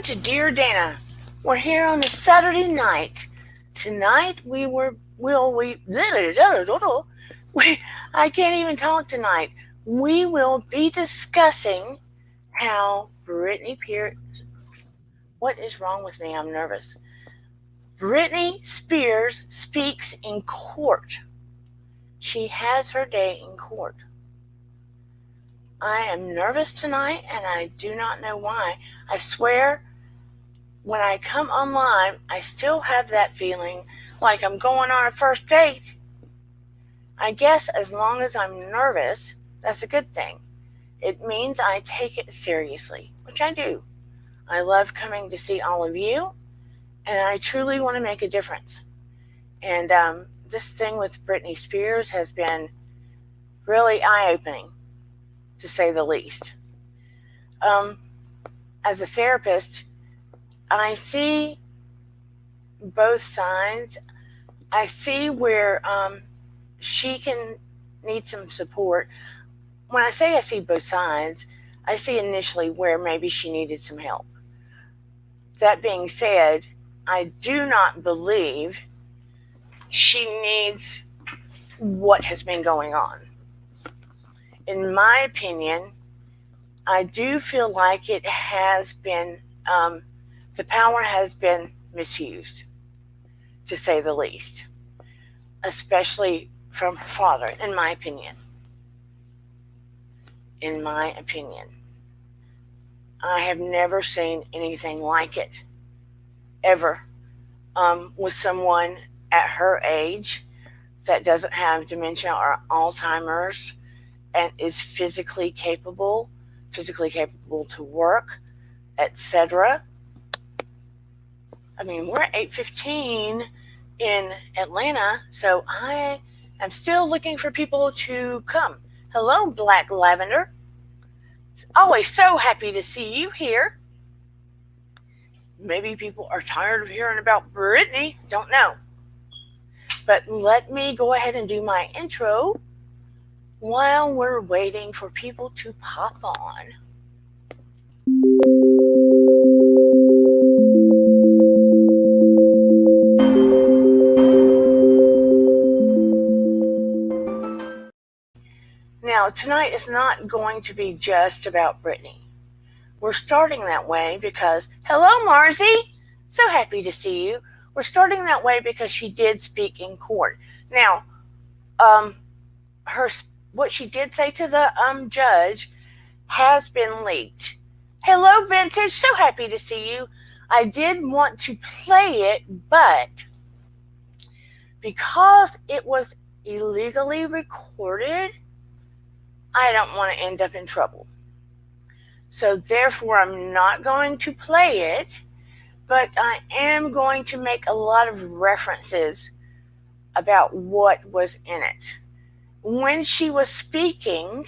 Welcome to Dear Dana. We're here on a Saturday night. Tonight we I can't even talk tonight. We will be discussing how Britney Spears. What is wrong with me? I'm nervous. Britney Spears speaks in court. She has her day in court. I am nervous tonight, and I do not know why. I swear, when I come online, I still have that feeling like I'm going on a first date. I guess as long as I'm nervous, that's a good thing. It means I take it seriously, which I do. I love coming to see all of you, and I truly want to make a difference. And this thing with Britney Spears has been really eye-opening, to say the least. As a therapist, I see both sides. I see where she can need some support. When I say I see both sides, I see initially where maybe she needed some help. That being said, I do not believe she needs what has been going on. In my opinion, I do feel like it has been, the power has been misused, to say the least, especially from her father, in my opinion. In my opinion. I have never seen anything like it, ever, with someone at her age that doesn't have dementia or Alzheimer's and is physically capable to work, etc. I mean, we're at 8:15 in Atlanta, so I am still looking for people to come. Hello, Black Lavender. It's always so happy to see you here. Maybe people are tired of hearing about Britney. Don't know. But let me go ahead and do my intro while we're waiting for people to pop on. Now, tonight is not going to be just about Britney. We're starting that way because, hello, Marzi. So happy to see you. We're starting that way because she did speak in court. Now, what she did say to the judge has been leaked. Hello, Vintage. So happy to see you. I did want to play it, but because it was illegally recorded, I don't want to end up in trouble. So therefore, I'm not going to play it, but I am going to make a lot of references about what was in it. When she was speaking,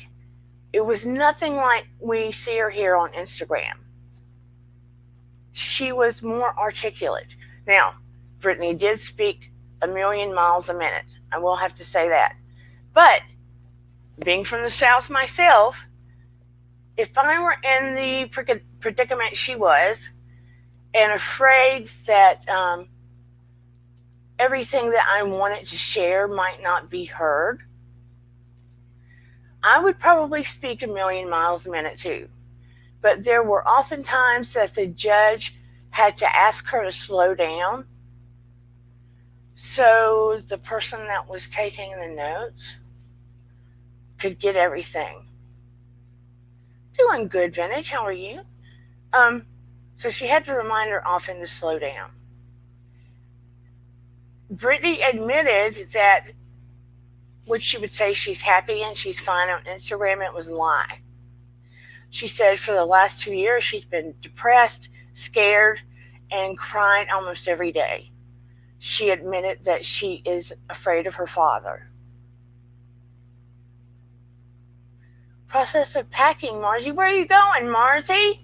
it was nothing like we see her here on Instagram. She was more articulate. Now, Britney did speak a million miles a minute. I will have to say that. But being from the South myself, if I were in the predicament she was, and afraid that everything that I wanted to share might not be heard, I would probably speak a million miles a minute too. But there were often times that the judge had to ask her to slow down so the person that was taking the notes could get everything. Doing good, Vintage. How are you? So she had to remind her often to slow down. Britney admitted that when she would say she's happy and she's fine on Instagram, it was a lie. She said for the last 2 years, she's been depressed, scared, and crying almost every day. She admitted that she is afraid of her father. Process of packing, Marzi. Where are you going, Marzi?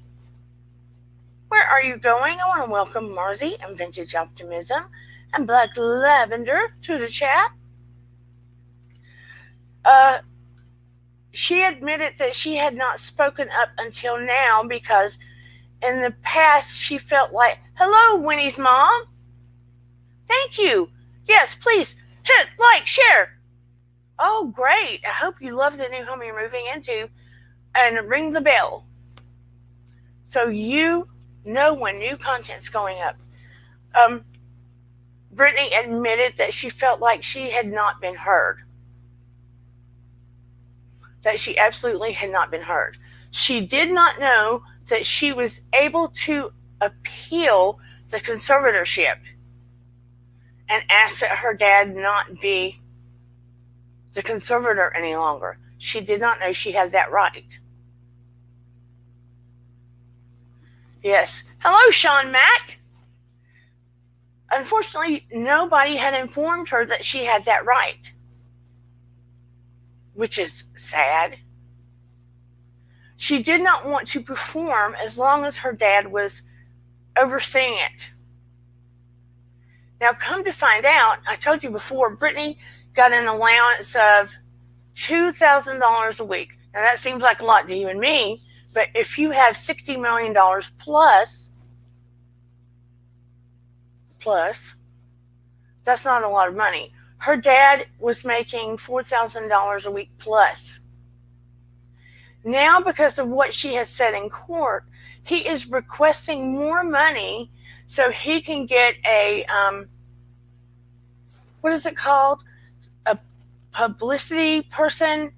Where are you going? I want to welcome Marzi and Vintage Optimism and Black Lavender to the chat. She admitted that she had not spoken up until now because In the past, she felt like, hello, Winnie's mom. Thank you. Yes, please hit like, share. Oh, great. I hope you love the new home you're moving into. And ring the bell so you know when new content's going up. Britney admitted that she felt like she had not been heard. That she absolutely had not been heard. She did not know that she was able to appeal the conservatorship and ask that her dad not be the conservator any longer. She did not know she had that right. Yes. Hello, Sean Mack. Unfortunately, nobody had informed her that she had that right, which is sad. She did not want to perform as long as her dad was overseeing it. Now, come to find out, I told you before, Britney got an allowance of $2,000 a week. Now, that seems like a lot to you and me, but if you have $60 million plus, that's not a lot of money. Her dad was making $4,000 a week plus. Now, because of what she has said in court, he is requesting more money so he can get a, what is it called? A publicity person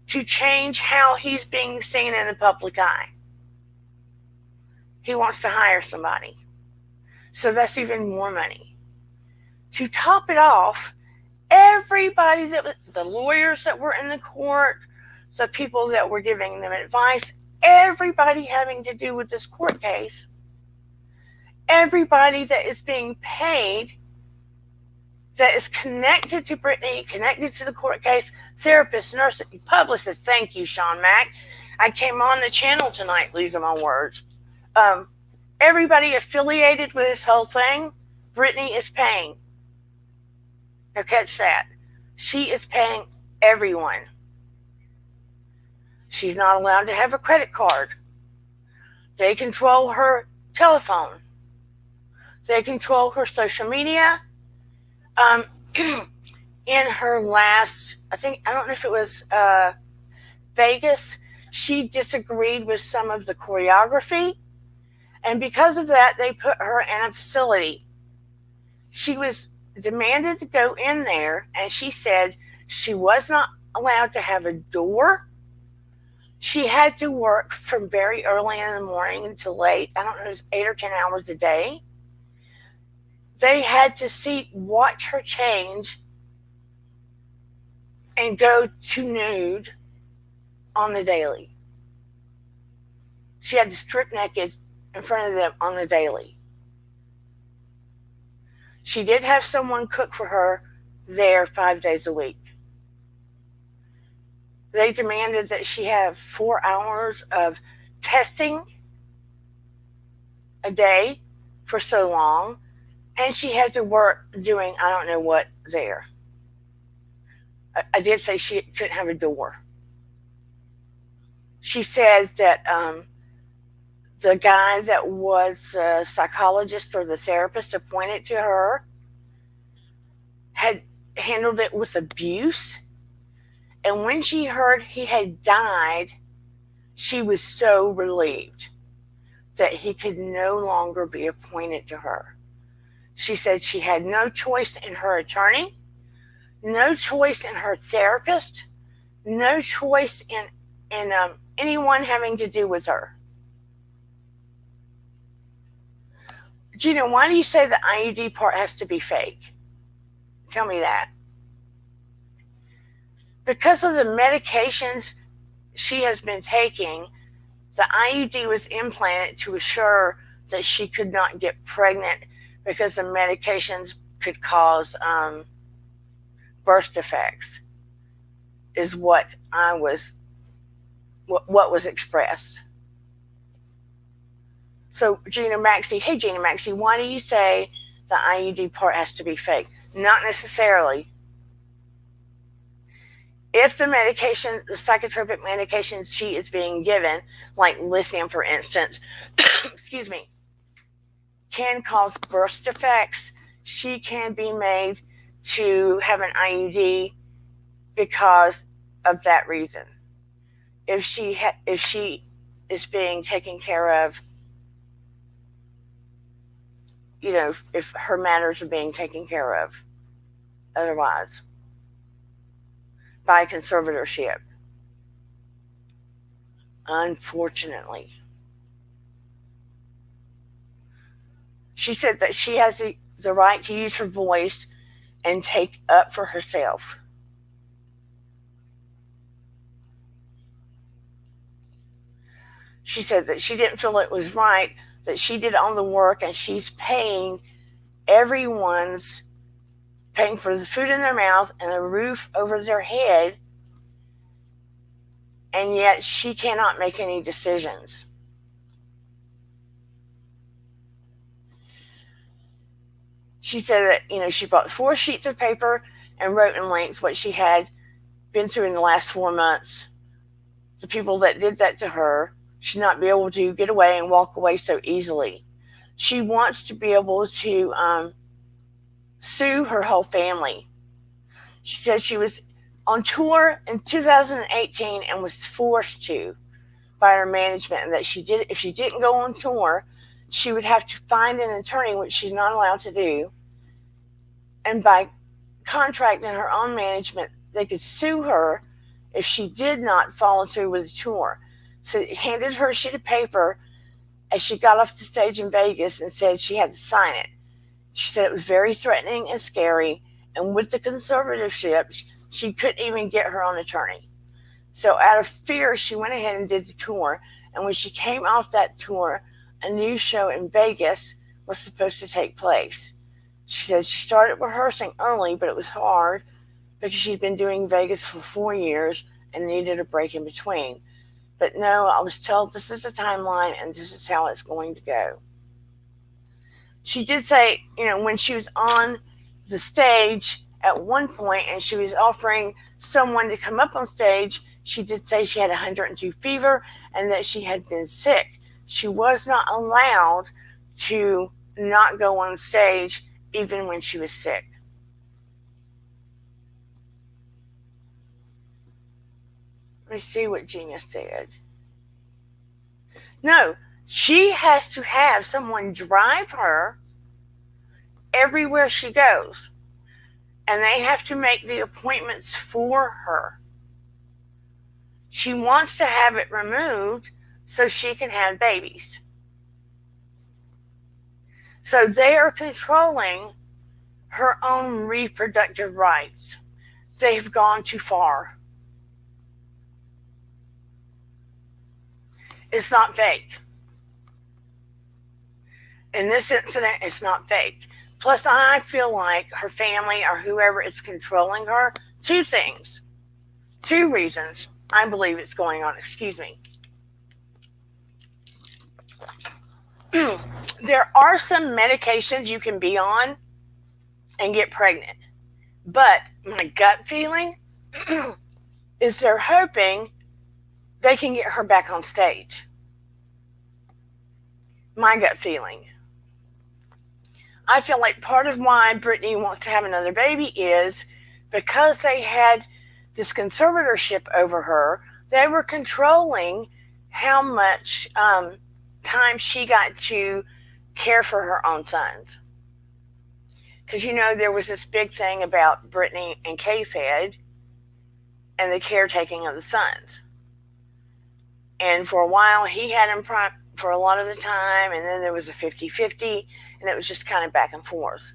to change how he's being seen in the public eye. He wants to hire somebody. So that's even more money. To top it off, everybody the lawyers that were in the court, the people that were giving them advice, everybody having to do with this court case, everybody that is being paid, that is connected to Britney, connected to the court case, therapists, nurses, publicists. Thank you, Sean Mack. I came on the channel tonight, these are my words. Everybody affiliated with this whole thing, Britney is paying. Now catch that. She is paying everyone. She's not allowed to have a credit card. They control her telephone. They control her social media. In her last, I don't know if it was Vegas, she disagreed with some of the choreography. And because of that, they put her in a facility. She was demanded to go in there, and she said she was not allowed to have a door. She had to work from very early in the morning until late. I don't know, it was 8 or 10 hours a day. They had to watch her change and go to nude on the daily. She had to strip naked in front of them on the daily. She did have someone cook for her there 5 days a week. They demanded that she have 4 hours of testing a day for so long, and she had to work doing I don't know what there. I did say she couldn't have a door. She says that the guy that was a psychologist or the therapist appointed to her had handled it with abuse. And when she heard he had died, she was so relieved that he could no longer be appointed to her. She said she had no choice in her attorney, no choice in her therapist, no choice in anyone having to do with her. Gina, why do you say the IUD part has to be fake? Tell me that. Because of the medications she has been taking, the IUD was implanted to assure that she could not get pregnant because the medications could cause birth defects, is what was expressed. So Gina Maxey, hey Gina Maxey, why do you say the IUD part has to be fake? Not necessarily. if the medication, the psychotropic medications she is being given, like lithium, for instance, excuse me, can cause birth defects, she can be made to have an IUD because of that reason. If she is being taken care of, if her matters are being taken care of otherwise by conservatorship, unfortunately. She said that she has the right to use her voice and take up for herself. She said that she didn't feel it was right, that she did all the work and she's paying for the food in their mouth and the roof over their head, and yet she cannot make any decisions. She said that, she brought 4 sheets of paper and wrote in length what she had been through in the last 4 months. The people that did that to her should not be able to get away and walk away so easily. She wants to be able to sue her whole family. She said she was on tour in 2018 and was forced to by her management, and that if she didn't go on tour, she would have to find an attorney, which she's not allowed to do. And by contract and her own management, they could sue her if she did not follow through with the tour. So it handed her a sheet of paper as she got off the stage in Vegas and said she had to sign it. She said it was very threatening and scary, and with the conservatorship, she couldn't even get her own attorney. So out of fear, she went ahead and did the tour, and when she came off that tour, a new show in Vegas was supposed to take place. She said she started rehearsing early, but it was hard because she'd been doing Vegas for 4 years and needed a break in between. But no, I was told this is a timeline and this is how it's going to go. She did say, when she was on the stage at one point and she was offering someone to come up on stage, she did say she had 102 fever and that she had been sick. She was not allowed to not go on stage even when she was sick. Let me see what Gina said. No, she has to have someone drive her everywhere she goes. And they have to make the appointments for her. She wants to have it removed so she can have babies. So they are controlling her own reproductive rights. They've gone too far. It's not fake. In this incident, it's not fake. Plus, I feel like her family or whoever is controlling her, 2 things. 2 reasons I believe it's going on. Excuse me. There are some medications you can be on and get pregnant. But my gut feeling is they're hoping they can get her back on stage. My gut feeling. I feel like part of why Britney wants to have another baby is because they had this conservatorship over her, they were controlling how much time she got to care for her own sons. Because, there was this big thing about Britney and K-Fed and the caretaking of the sons. And for a while, he had him for a lot of the time, and then there was a 50-50, and it was just kind of back and forth.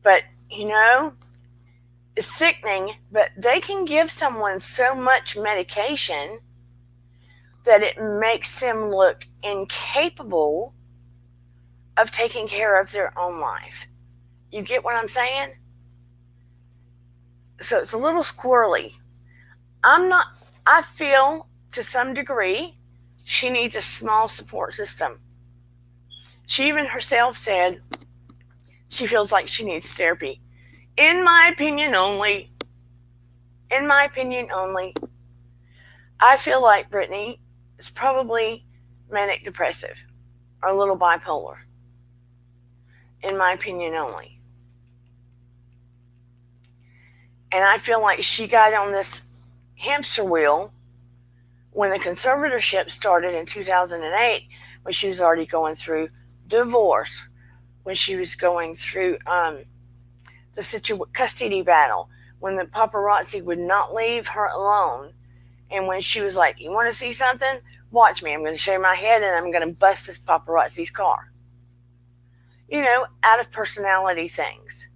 But, it's sickening, but they can give someone so much medication that it makes them look incapable of taking care of their own life. You get what I'm saying? So it's a little squirrely. I feel to some degree she needs a small support system. She even herself said she feels like she needs therapy. In my opinion only, in my opinion only, I feel like Britney is probably manic depressive or a little bipolar. In my opinion only. And I feel like she got on this hamster wheel when the conservatorship started in 2008, when she was already going through divorce, when she was going through the custody battle, when the paparazzi would not leave her alone, and when she was like, you want to see something? Watch me. I'm going to show you my head and I'm going to bust this paparazzi's car. Out of personality things.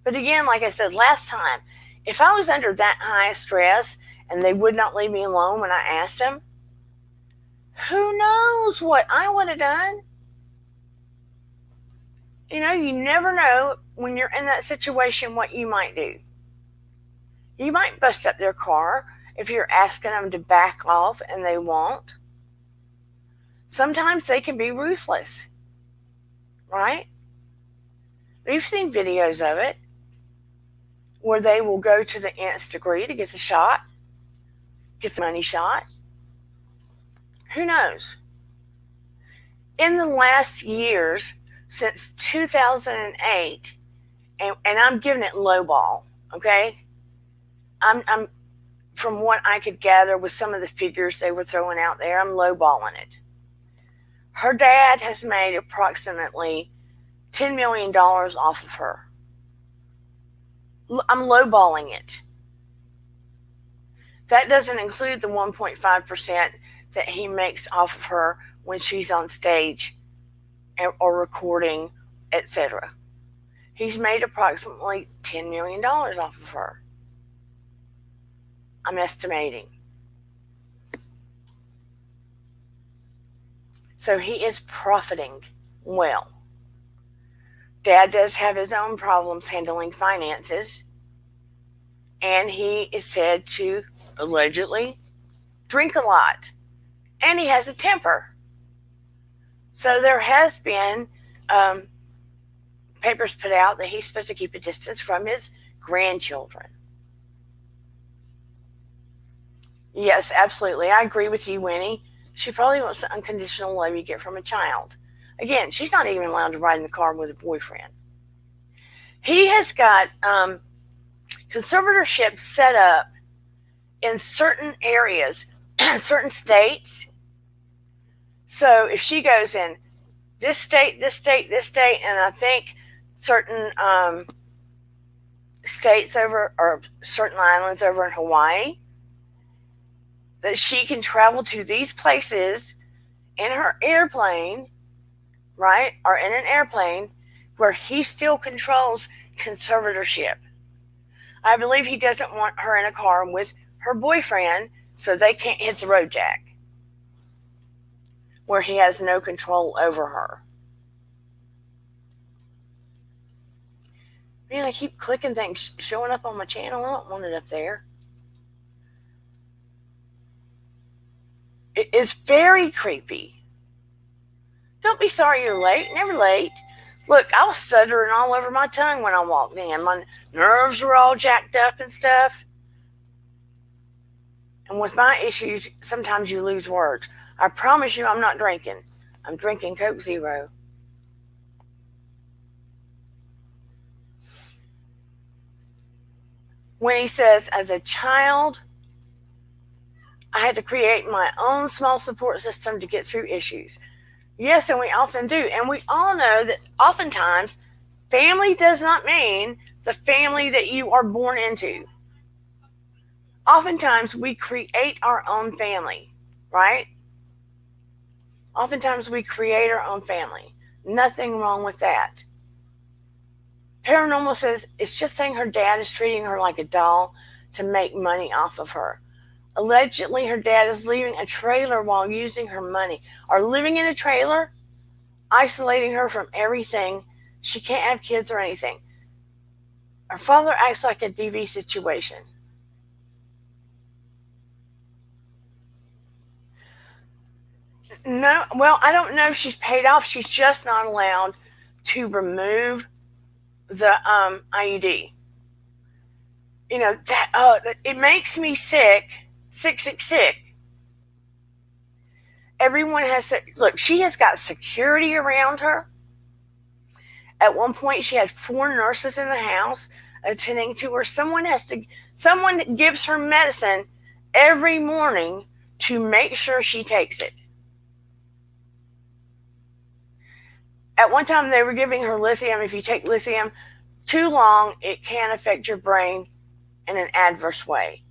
But again, like I said last time, if I was under that high stress and they would not leave me alone when I asked them, who knows what I would have done? You never know when you're in that situation what you might do. You might bust up their car if you're asking them to back off and they won't. Sometimes they can be ruthless, right? We've seen videos of it where they will go to the nth degree to get the shot, get the money shot. Who knows? In the last years, since 2008, and I'm giving it lowball, okay? I'm from what I could gather with some of the figures they were throwing out there, I'm lowballing it. Her dad has made approximately $10 million off of her. I'm lowballing it. That doesn't include the 1.5% that he makes off of her when she's on stage or recording, etc. He's made approximately $10 million off of her. I'm estimating. So he is profiting well. Dad does have his own problems handling finances, and he is said to allegedly drink a lot, and he has a temper. So there has been papers put out that he's supposed to keep a distance from his grandchildren. Yes, absolutely. I agree with you, Winnie. She probably wants the unconditional love you get from a child. Again, she's not even allowed to ride in the car with a boyfriend. He has got conservatorship set up in certain areas, certain states. So if she goes in this state, and I think certain states over, or certain islands over in Hawaii, that she can travel to these places in her airplane, right? Or in an airplane where he still controls conservatorship. I believe he doesn't want her in a car with her boyfriend so they can't hit the road jack, where he has no control over her. Man, I keep clicking things showing up on my channel. I don't want it up there. It is very creepy. Don't be sorry you're late. Never late. Look, I was stuttering all over my tongue when I walked in. My nerves were all jacked up and stuff. And with my issues, sometimes you lose words. I promise you I'm not drinking. I'm drinking Coke Zero. When he says, as a child, I had to create my own small support system to get through issues. Yes, and we often do. And we all know that oftentimes family does not mean the family that you are born into. Oftentimes we create our own family, right? Oftentimes we create our own family. Nothing wrong with that. Paranormal says it's just saying her dad is treating her like a doll to make money off of her. Allegedly, her dad is leaving a trailer while using her money, or living in a trailer, isolating her from everything. She can't have kids or anything. Her father acts like a DV situation. No, well, I don't know if she's paid off. She's just not allowed to remove the IUD. That it makes me sick, sick, sick, sick. Everyone has to look. She has got security around her. At one point, she had 4 nurses in the house attending to her. Someone gives her medicine every morning to make sure she takes it. At one time, they were giving her lithium. If you take lithium too long, it can affect your brain in an adverse way.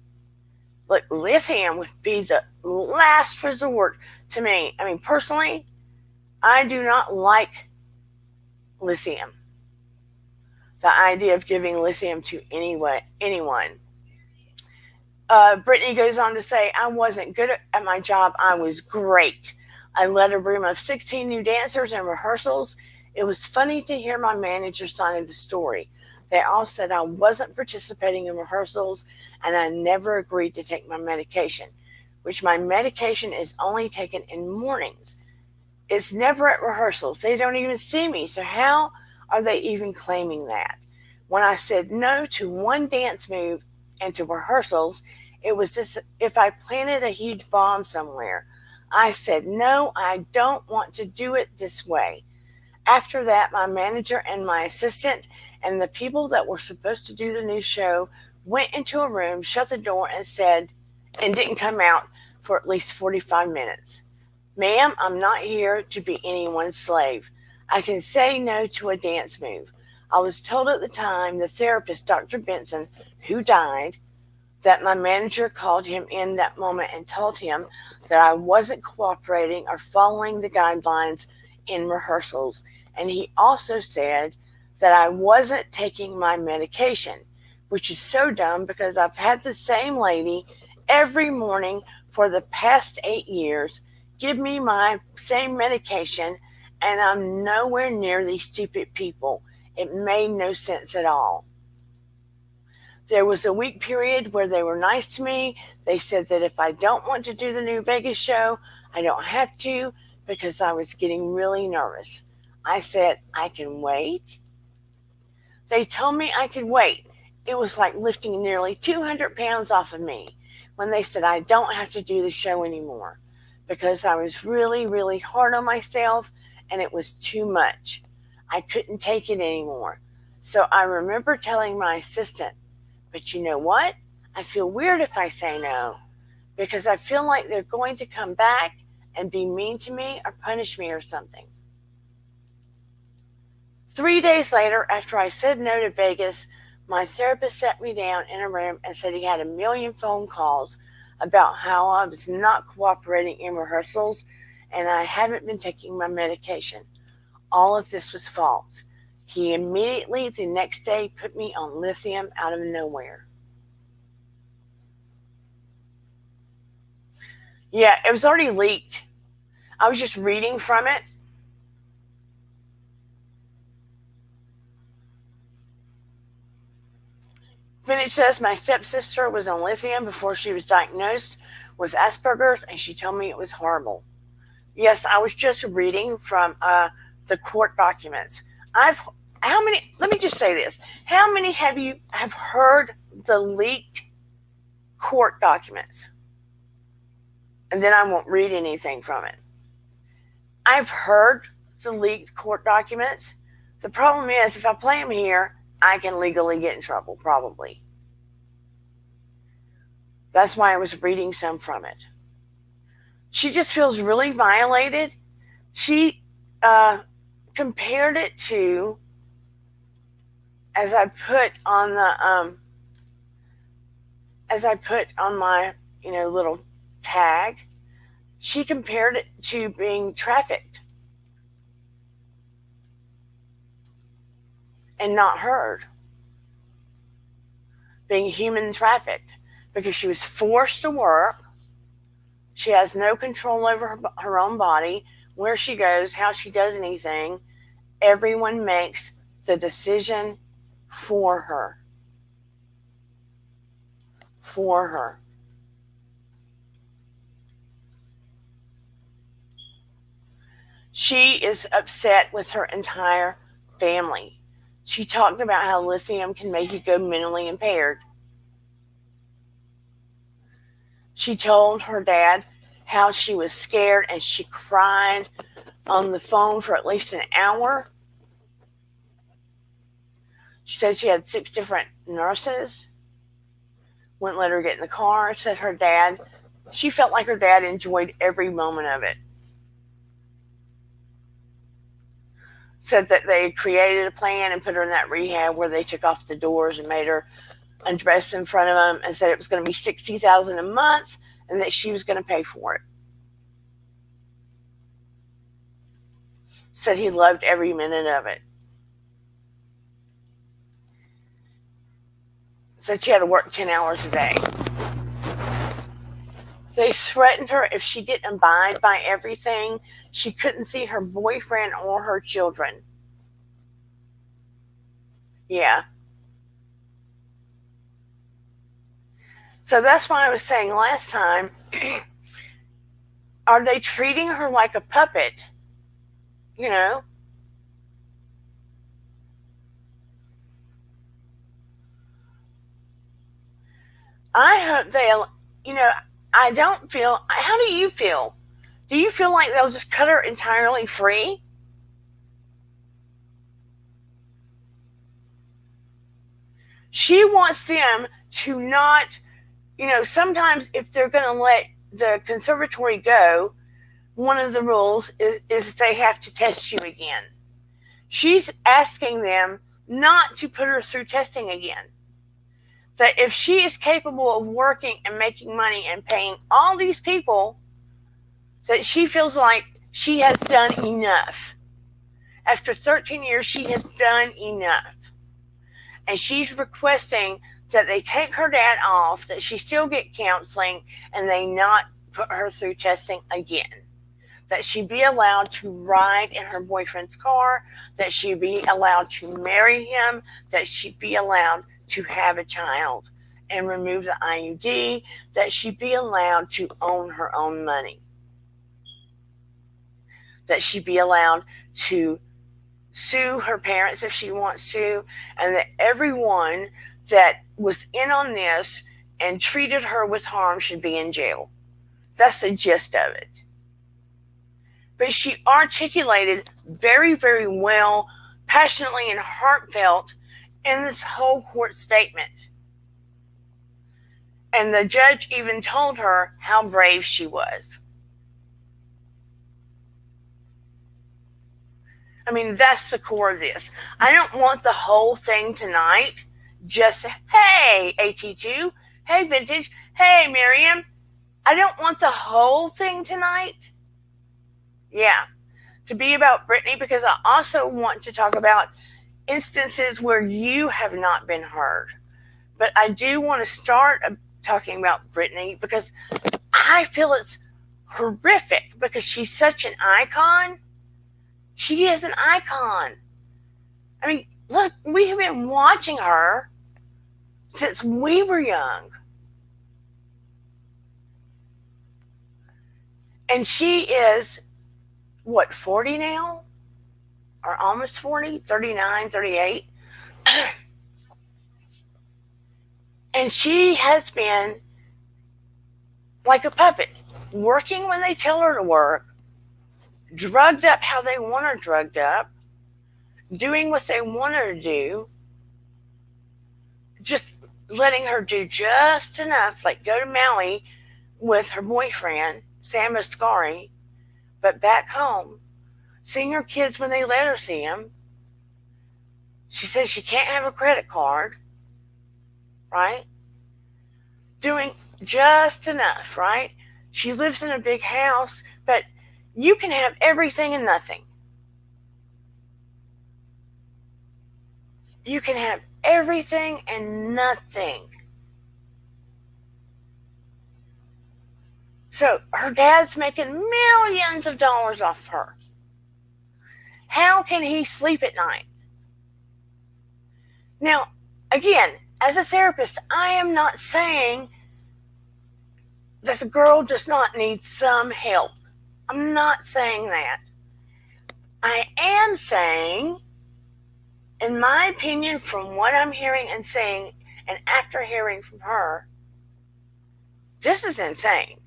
But lithium would be the last resort to me. I mean, personally, I do not like lithium. The idea of giving lithium to anyone. Britney goes on to say, I wasn't good at my job. I was great. I led a room of 16 new dancers in rehearsals. It was funny to hear my manager side of the story. They all said I wasn't participating in rehearsals and I never agreed to take my medication, which my medication is only taken in mornings. It's never at rehearsals. They don't even see me. So how are they even claiming that? When I said no to one dance move and to rehearsals, it was as if I planted a huge bomb somewhere. I said, no, I don't want to do it this way. After that, my manager and my assistant and the people that were supposed to do the new show went into a room, shut the door, and didn't come out for at least 45 minutes. Ma'am, I'm not here to be anyone's slave. I can say no to a dance move. I was told at the time, the therapist, Dr. Benson, who died, that my manager called him in that moment and told him that I wasn't cooperating or following the guidelines in rehearsals. And he also said that I wasn't taking my medication, which is so dumb because I've had the same lady every morning for the past 8 years give me my same medication, and I'm nowhere near these stupid people. It made no sense at all. There was a week period where they were nice to me. They said that if I don't want to do the new Vegas show, I don't have to because I was getting really nervous. I said, I can wait. They told me I could wait. It was like lifting nearly 200 pounds off of me when they said I don't have to do the show anymore because I was really, really hard on myself and it was too much. I couldn't take it anymore. So I remember telling my assistant, but you know what? I feel weird if I say no because I feel like they're going to come back and be mean to me or punish me or something. 3 days later, after I said no to Vegas, my therapist sat me down in a room and said he had 1,000,000 phone calls about how I was not cooperating in rehearsals and I haven't been taking my medication. All of this was false. He immediately the next day put me on lithium out of nowhere. Yeah, it was already leaked. I was just reading from it. Then it says my stepsister was on lithium before she was diagnosed with Asperger's, and she told me it was horrible. Yes, I was just reading from the court documents. Let me just say this. How many have heard the leaked court documents? And then I won't read anything from it. I've heard the leaked court documents. The problem is, if I play them here, I can legally get in trouble, probably. That's why I was reading some from it. She just feels really violated. She compared it to, as I put on my little tag, she compared it to being trafficked and not heard, being human trafficked, because she was forced to work. She has no control over her own body, where she goes, how she does anything. Everyone makes the decision for her. For her. She is upset with her entire family. She talked about how lithium can make you go mentally impaired. She told her dad how she was scared and she cried on the phone for at least an hour. She said she had 6 different nurses. Wouldn't let her get in the car. Said her dad, she felt like her dad enjoyed every moment of it. Said that they created a plan and put her in that rehab where they took off the doors and made her undress in front of him, and said it was going to be $60,000 a month and that she was going to pay for it. Said he loved every minute of it. Said she had to work 10 hours a day. They threatened her if she didn't abide by everything, she couldn't see her boyfriend or her children. Yeah. So that's why I was saying last time, are they treating her like a puppet? You know? I hope they'll, I don't feel, how do you feel? Do you feel like they'll just cut her entirely free? She wants them to not, sometimes if they're going to let the conservatory go, one of the rules is they have to test you again. She's asking them not to put her through testing again. That if she is capable of working and making money and paying all these people, that she feels like she has done enough. After 13 years, she has done enough. And she's requesting that they take her dad off, that she still get counseling, and they not put her through testing again. That she be allowed to ride in her boyfriend's car, that she be allowed to marry him, that she be allowed to have a child and remove the IUD, that she be allowed to own her own money, that she be allowed to sue her parents if she wants to, and that everyone that was in on this and treated her with harm should be in jail. That's the gist of it. But she articulated very, very well, passionately and heartfelt in this whole court statement. And the judge even told her how brave she was. I mean, that's the core of this. I don't want the whole thing tonight. Just, hey, AT2, hey, Vintage, hey, Miriam. I don't want the whole thing tonight. Yeah, to be about Britney, because I also want to talk about instances where you have not been heard. But I do want to start talking about Britney because I feel it's horrific because she's such an icon. She is an icon. I mean, look, we have been watching her since we were young. And she is, 40 now? Or almost 40? 39, 38? And she has been like a puppet, working when they tell her to work, drugged up how they want her drugged up, doing what they want her to do, just letting her do just enough, like go to Maui with her boyfriend, Sam Asghari, but back home, seeing her kids when they let her see them. She says she can't have a credit card, right? Doing just enough, right? She lives in a big house, but you can have everything and nothing. You can have everything and nothing. So her dad's making millions of dollars off her. How can he sleep at night? Now, again, as a therapist, I am not saying that the girl does not need some help. I'm not saying that. I am saying, in my opinion, from what I'm hearing and seeing, and after hearing from her, This is insane.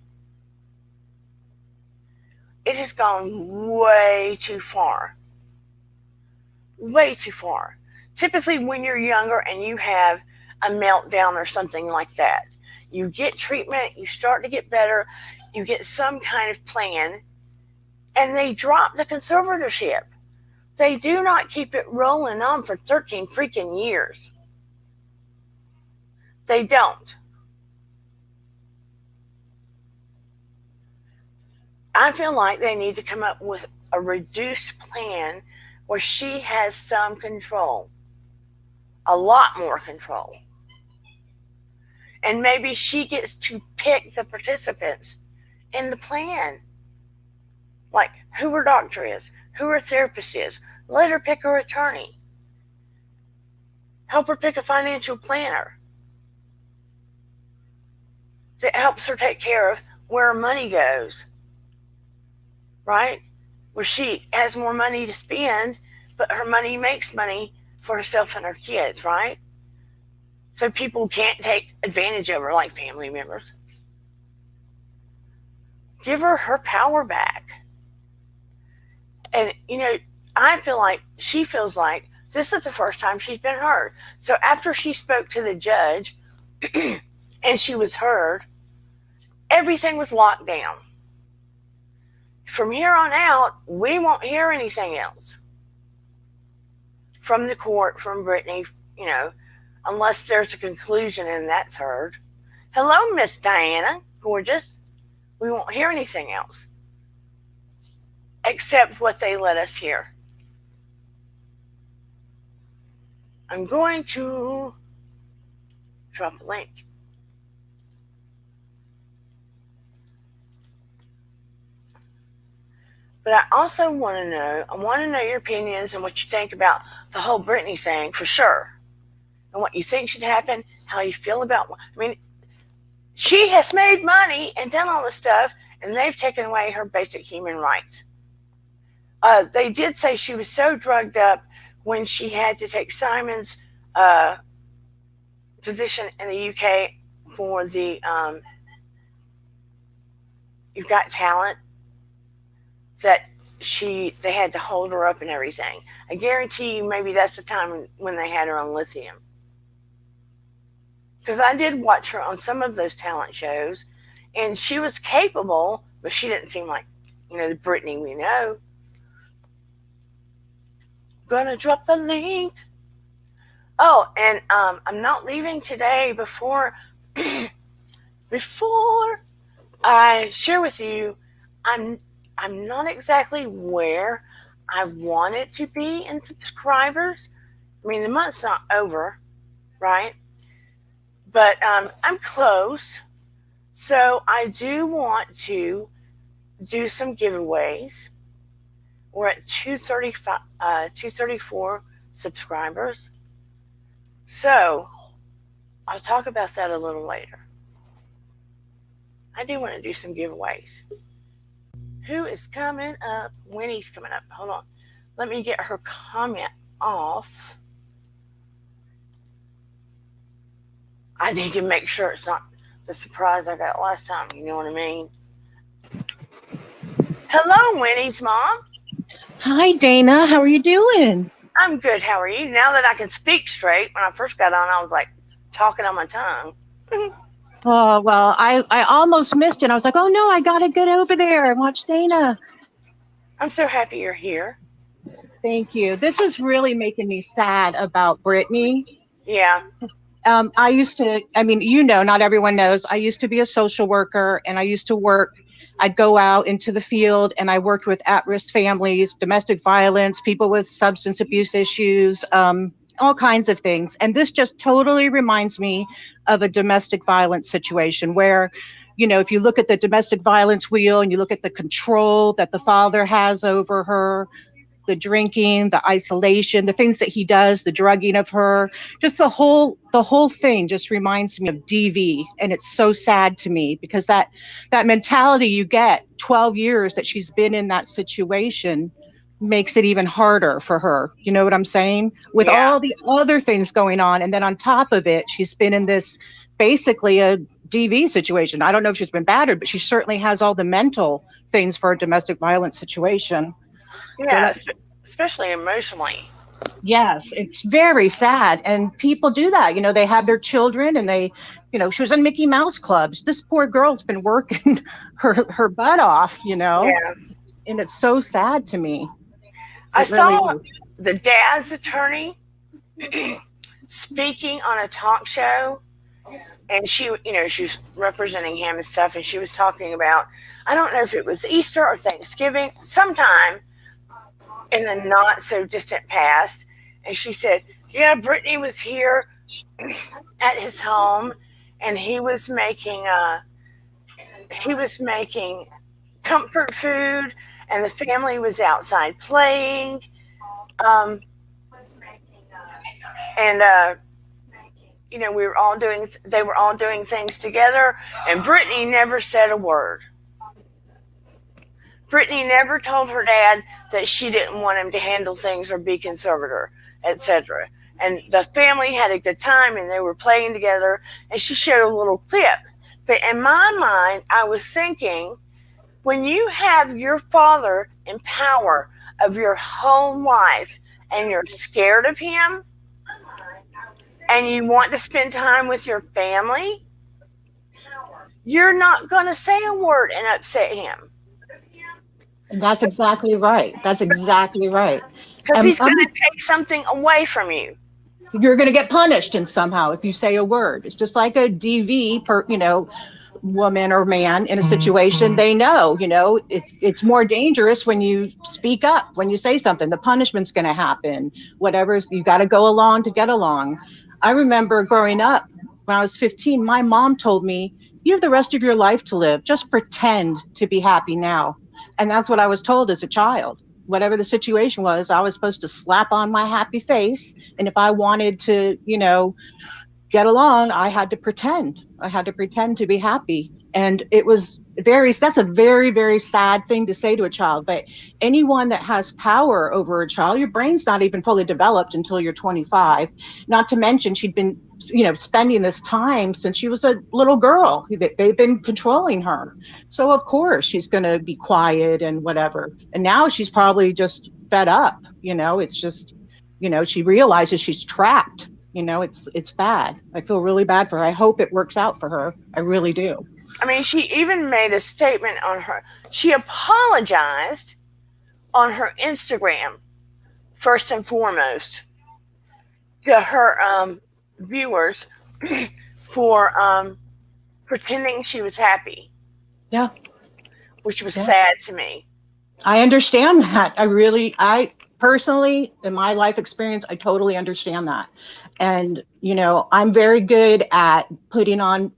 It has gone way too far. Way too far. Typically, when you're younger and you have a meltdown or something like that, you get treatment, you start to get better, you get some kind of plan, and they drop the conservatorship. They do not keep it rolling on for 13 freaking years. They don't. I feel like they need to come up with a reduced plan where she has some control, a lot more control. And maybe she gets to pick the participants in the plan, like who her doctor is, who her therapist is. Let her pick her attorney. Help her pick a financial planner that helps her take care of where her money goes, right? Where she has more money to spend, but her money makes money for herself and her kids, right? So people can't take advantage of her like family members. Give her her power back. And, I feel like she feels like this is the first time she's been heard. So after she spoke to the judge and she was heard, everything was locked down. From here on out, we won't hear anything else from the court, from Britney, unless there's a conclusion and that's heard. Hello, Miss Diana, gorgeous. We won't hear anything else except what they let us hear. I'm going to drop a link. But I also want to know your opinions and what you think about the whole Britney thing for sure. And what you think should happen, how you feel about, she has made money and done all this stuff, and they've taken away her basic human rights. They did say she was so drugged up when she had to take Simon's position in the UK for the You've Got Talent, that they had to hold her up and everything. I guarantee you maybe that's the time when they had her on lithium. Because I did watch her on some of those talent shows, and she was capable, but she didn't seem like, the Britney we know. Gonna drop the link. Oh, and I'm not leaving today before I share with you. I'm not exactly where I want it to be in subscribers. The month's not over, right? But I'm close. So I do want to do some giveaways. We're at 234 subscribers. So I'll talk about that a little later. I do want to do some giveaways. Who is coming up? Winnie's coming up. Hold on. Let me get her comment off. I need to make sure it's not the surprise I got last time. You know what I mean? Hello, Winnie's mom. Hi, Dana. How are you doing? I'm good. How are you? Now that I can speak straight, when I first got on, I was like talking on my tongue. Oh, well, I almost missed it. I was like, oh, no, I got to get over there and watch Dana. I'm so happy you're here. Thank you. This is really making me sad about Britney. Yeah. I used to, not everyone knows, I used to be a social worker, and I used to work. I'd go out into the field, and I worked with at-risk families, domestic violence, people with substance abuse issues, all kinds of things. And this just totally reminds me of a domestic violence situation where, if you look at the domestic violence wheel and you look at the control that the father has over her, the drinking, the isolation, the things that he does, the drugging of her, just the whole thing just reminds me of DV. And it's so sad to me because that mentality you get 12 years that she's been in that situation makes it even harder for her. You know what I'm saying? With all the other things going on. And then on top of it, she's been in this basically a DV situation. I don't know if she's been battered, but she certainly has all the mental things for a domestic violence situation. So that, Yes, especially emotionally. yes, it's very sad. And people do that. They have their children and she was in Mickey Mouse clubs. This poor girl's been working her butt off, Yeah. and it's so sad to me. I It really saw is. the dad's attorney speaking on a talk show, and she was representing him and stuff, and she was talking about, I don't know if it was Easter or Thanksgiving, sometime in the not so distant past, and she said, yeah, Brittany was here at his home, and he was making comfort food, and the family was outside playing, um, and they were all doing things together, and Brittany never said a word. Brittany never told her dad that she didn't want him to handle things or be conservator, etc. And the family had a good time, and they were playing together, and she showed a little clip. But in my mind, I was thinking, when you have your father in power of your whole life and you're scared of him and you want to spend time with your family, you're not going to say a word and upset him. And that's exactly right. That's exactly right. Because And he's going to take something away from you. you're going to get punished in somehow if you say a word. It's just like a DV woman or man in a situation. They know, it's more dangerous when you speak up, when you say something. The punishment's going to happen. Whatever, you got to go along to get along. I remember growing up when I was 15, my mom told me, you have the rest of your life to live. Just pretend to be happy now. And that's what I was told as a child. Whatever the situation was, I was supposed to slap on my happy face. And if I wanted to, get along, I had to pretend. I had to pretend to be happy. And that's a very, very sad thing to say to a child. But anyone that has power over a child, your brain's not even fully developed until you're 25. Not to mention, she'd been, spending this time since she was a little girl. They've been controlling her. So, of course, she's going to be quiet and whatever. And now she's probably just fed up. It's just, she realizes she's trapped. It's bad. I feel really bad for her. I hope it works out for her. I really do. I mean, she even made a statement she apologized on her Instagram, first and foremost, to her viewers for pretending she was happy. Yeah. Which was sad to me. I understand that. I personally, in my life experience, I totally understand that. And, I'm very good at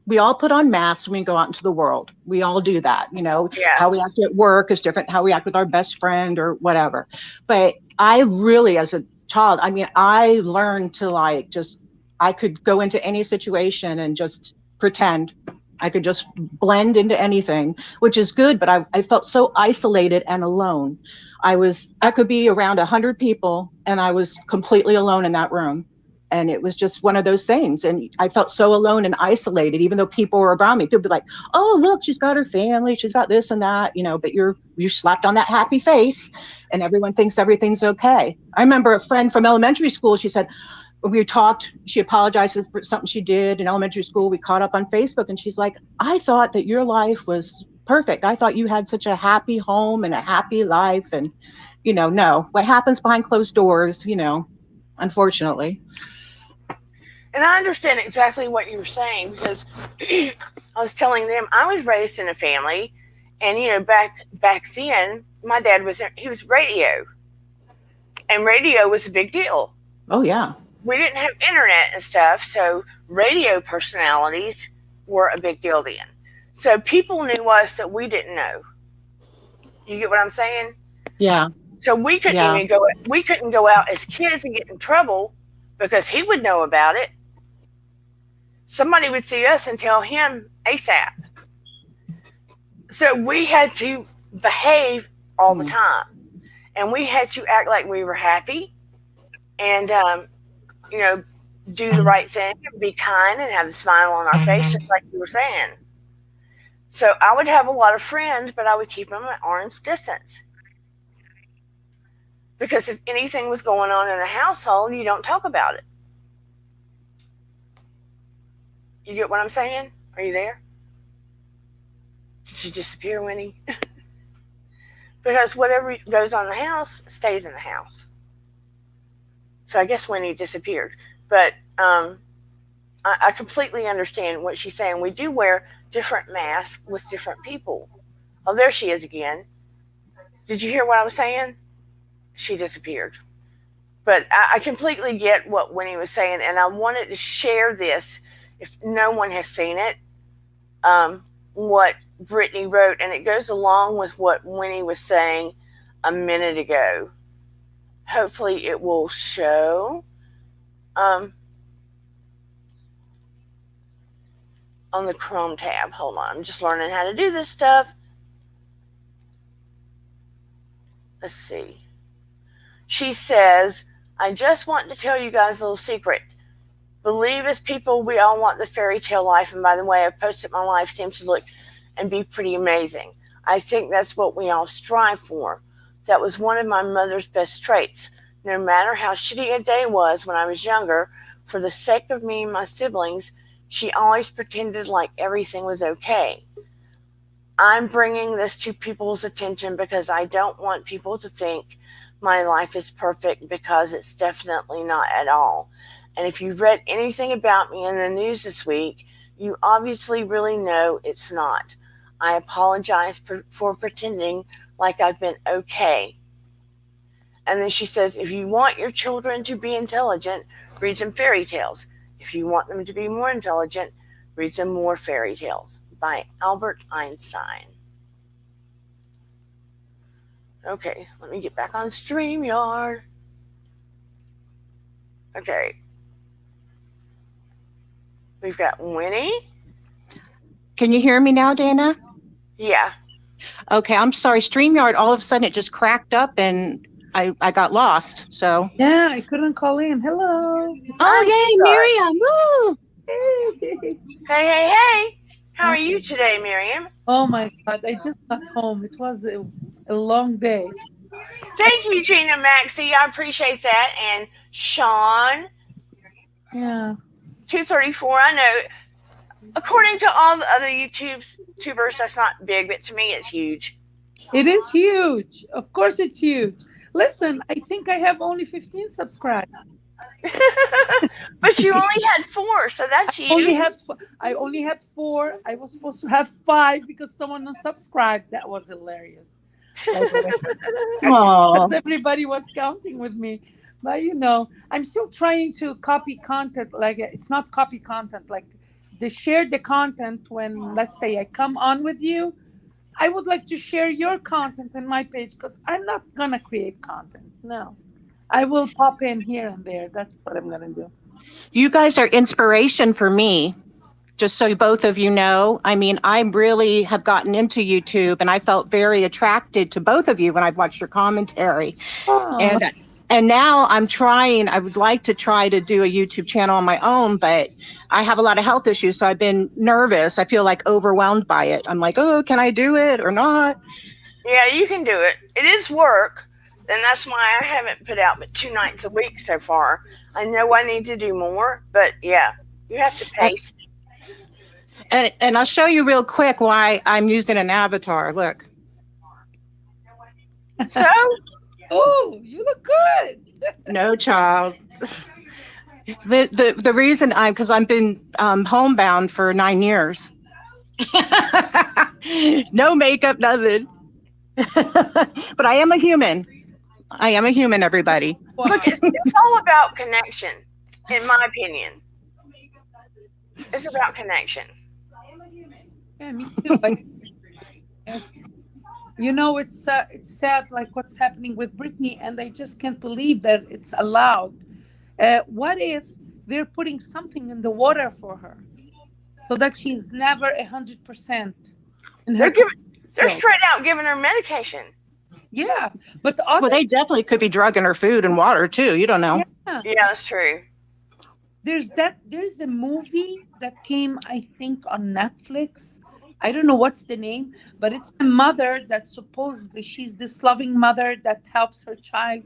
we all put on masks when we go out into the world. We all do that. Yeah. How we act at work is different than how we act with our best friend or whatever. But I really, as a child, I learned to I could go into any situation and just pretend. I could just blend into anything, which is good. But I felt so isolated and alone. I could be around 100 people and I was completely alone in that room. And it was just one of those things. And I felt so alone and isolated, even though people were around me. People would be like, oh, look, she's got her family. She's got this and that, but you slapped on that happy face and everyone thinks everything's okay. I remember a friend from elementary school. She said, we talked, she apologized for something she did in elementary school. We caught up on Facebook and she's like, I thought that your life was perfect. I thought you had such a happy home and a happy life. And, no, what happens behind closed doors, unfortunately. And I understand exactly what you were saying, because I was telling them I was raised in a family, and back then my dad was radio, and radio was a big deal. Oh yeah. We didn't have internet and stuff, so radio personalities were a big deal then. So people knew us that we didn't know. You get what I'm saying? Yeah. So we couldn't even go out as kids and get in trouble because he would know about it. Somebody would see us and tell him ASAP. So we had to behave all the time. And we had to act like we were happy. And, do the right thing and be kind and have a smile on our face, just like you were saying. So I would have a lot of friends, but I would keep them at arm's distance. Because if anything was going on in the household, you don't talk about it. You get what I'm saying? Are you there? Did you disappear, Winnie? Because whatever goes on in the house stays in the house. So I guess Winnie disappeared. But I completely understand what she's saying. We do wear different masks with different people. Oh, there she is again. Did you hear what I was saying? She disappeared. But I completely get what Winnie was saying, and I wanted to share this if no one has seen it, what Brittany wrote, and it goes along with what Winnie was saying a minute ago. Hopefully it will show on the Chrome tab. Hold on, I'm just learning how to do this stuff. Let's see. She says, I just want to tell you guys a little secret. Believe as people, we all want the fairy tale life. And by the way, I've posted my life seems to look and be pretty amazing. I think that's what we all strive for. That was one of my mother's best traits. No matter how shitty a day was when I was younger, for the sake of me and my siblings, she always pretended like everything was okay. I'm bringing this to people's attention because I don't want people to think my life is perfect, because it's definitely not at all. And if you've read anything about me in the news this week, you obviously really know it's not. I apologize for pretending like I've been okay. And then she says, if you want your children to be intelligent, read them fairy tales. If you want them to be more intelligent, read them more fairy tales. By Albert Einstein. Okay, let me get back on StreamYard. Okay. We've got Winnie. Can you hear me now, Dana? Yeah. Okay, I'm sorry. StreamYard, all of a sudden it just cracked up and I got lost. So yeah, I couldn't call in. Hello. Oh, yay, Miriam. Woo! Hey. How are you today, Miriam? Oh my God, I just got home. It was a long day. Thank you, Gina Maxie. I appreciate that. And Sean. Yeah. 234. I know. According to all the other YouTubers, that's not big, but to me, it's huge. It is huge. Of course, it's huge. Listen, I think I have only 15 subscribers. But you only had 4, so that's huge. I only had 4. I was supposed to have 5 because someone unsubscribed. That was hilarious. Because everybody was counting with me. But I'm still trying to copy content. Like, it's not copy content. Like, they share the content when, let's say, I come on with you. I would like to share your content in my page because I'm not going to create content. No. I will pop in here and there. That's what I'm going to do. You guys are inspiration for me, just so both of you know. I mean, I really have gotten into YouTube, and I felt very attracted to both of you when I've watched your commentary. Oh. And now I would like to try to do a YouTube channel on my own, but I have a lot of health issues, so I've been nervous. I feel like overwhelmed by it. I'm like, oh, can I do it or not? Yeah, you can do it. It is work. And that's why I haven't put out but 2 nights a week so far. I know I need to do more, but yeah, you have to pace. And I'll show you real quick why I'm using an avatar. Look. So? Oh, you look good. No, child. The reason because I've been homebound for 9 years. No makeup, nothing. But I am a human. Everybody. Wow. Look, it's all about connection, in my opinion. It's about connection. Yeah, me too. It's sad, like what's happening with Britney, and I just can't believe that it's allowed. What if they're putting something in the water for her so that she's never 100%? They're straight out giving her medication. Yeah, but they definitely could be drugging her food and water too. You don't know. Yeah, that's true. there's a movie that came, I think, on Netflix. I don't know what's the name, but it's a mother that supposedly she's this loving mother that helps her child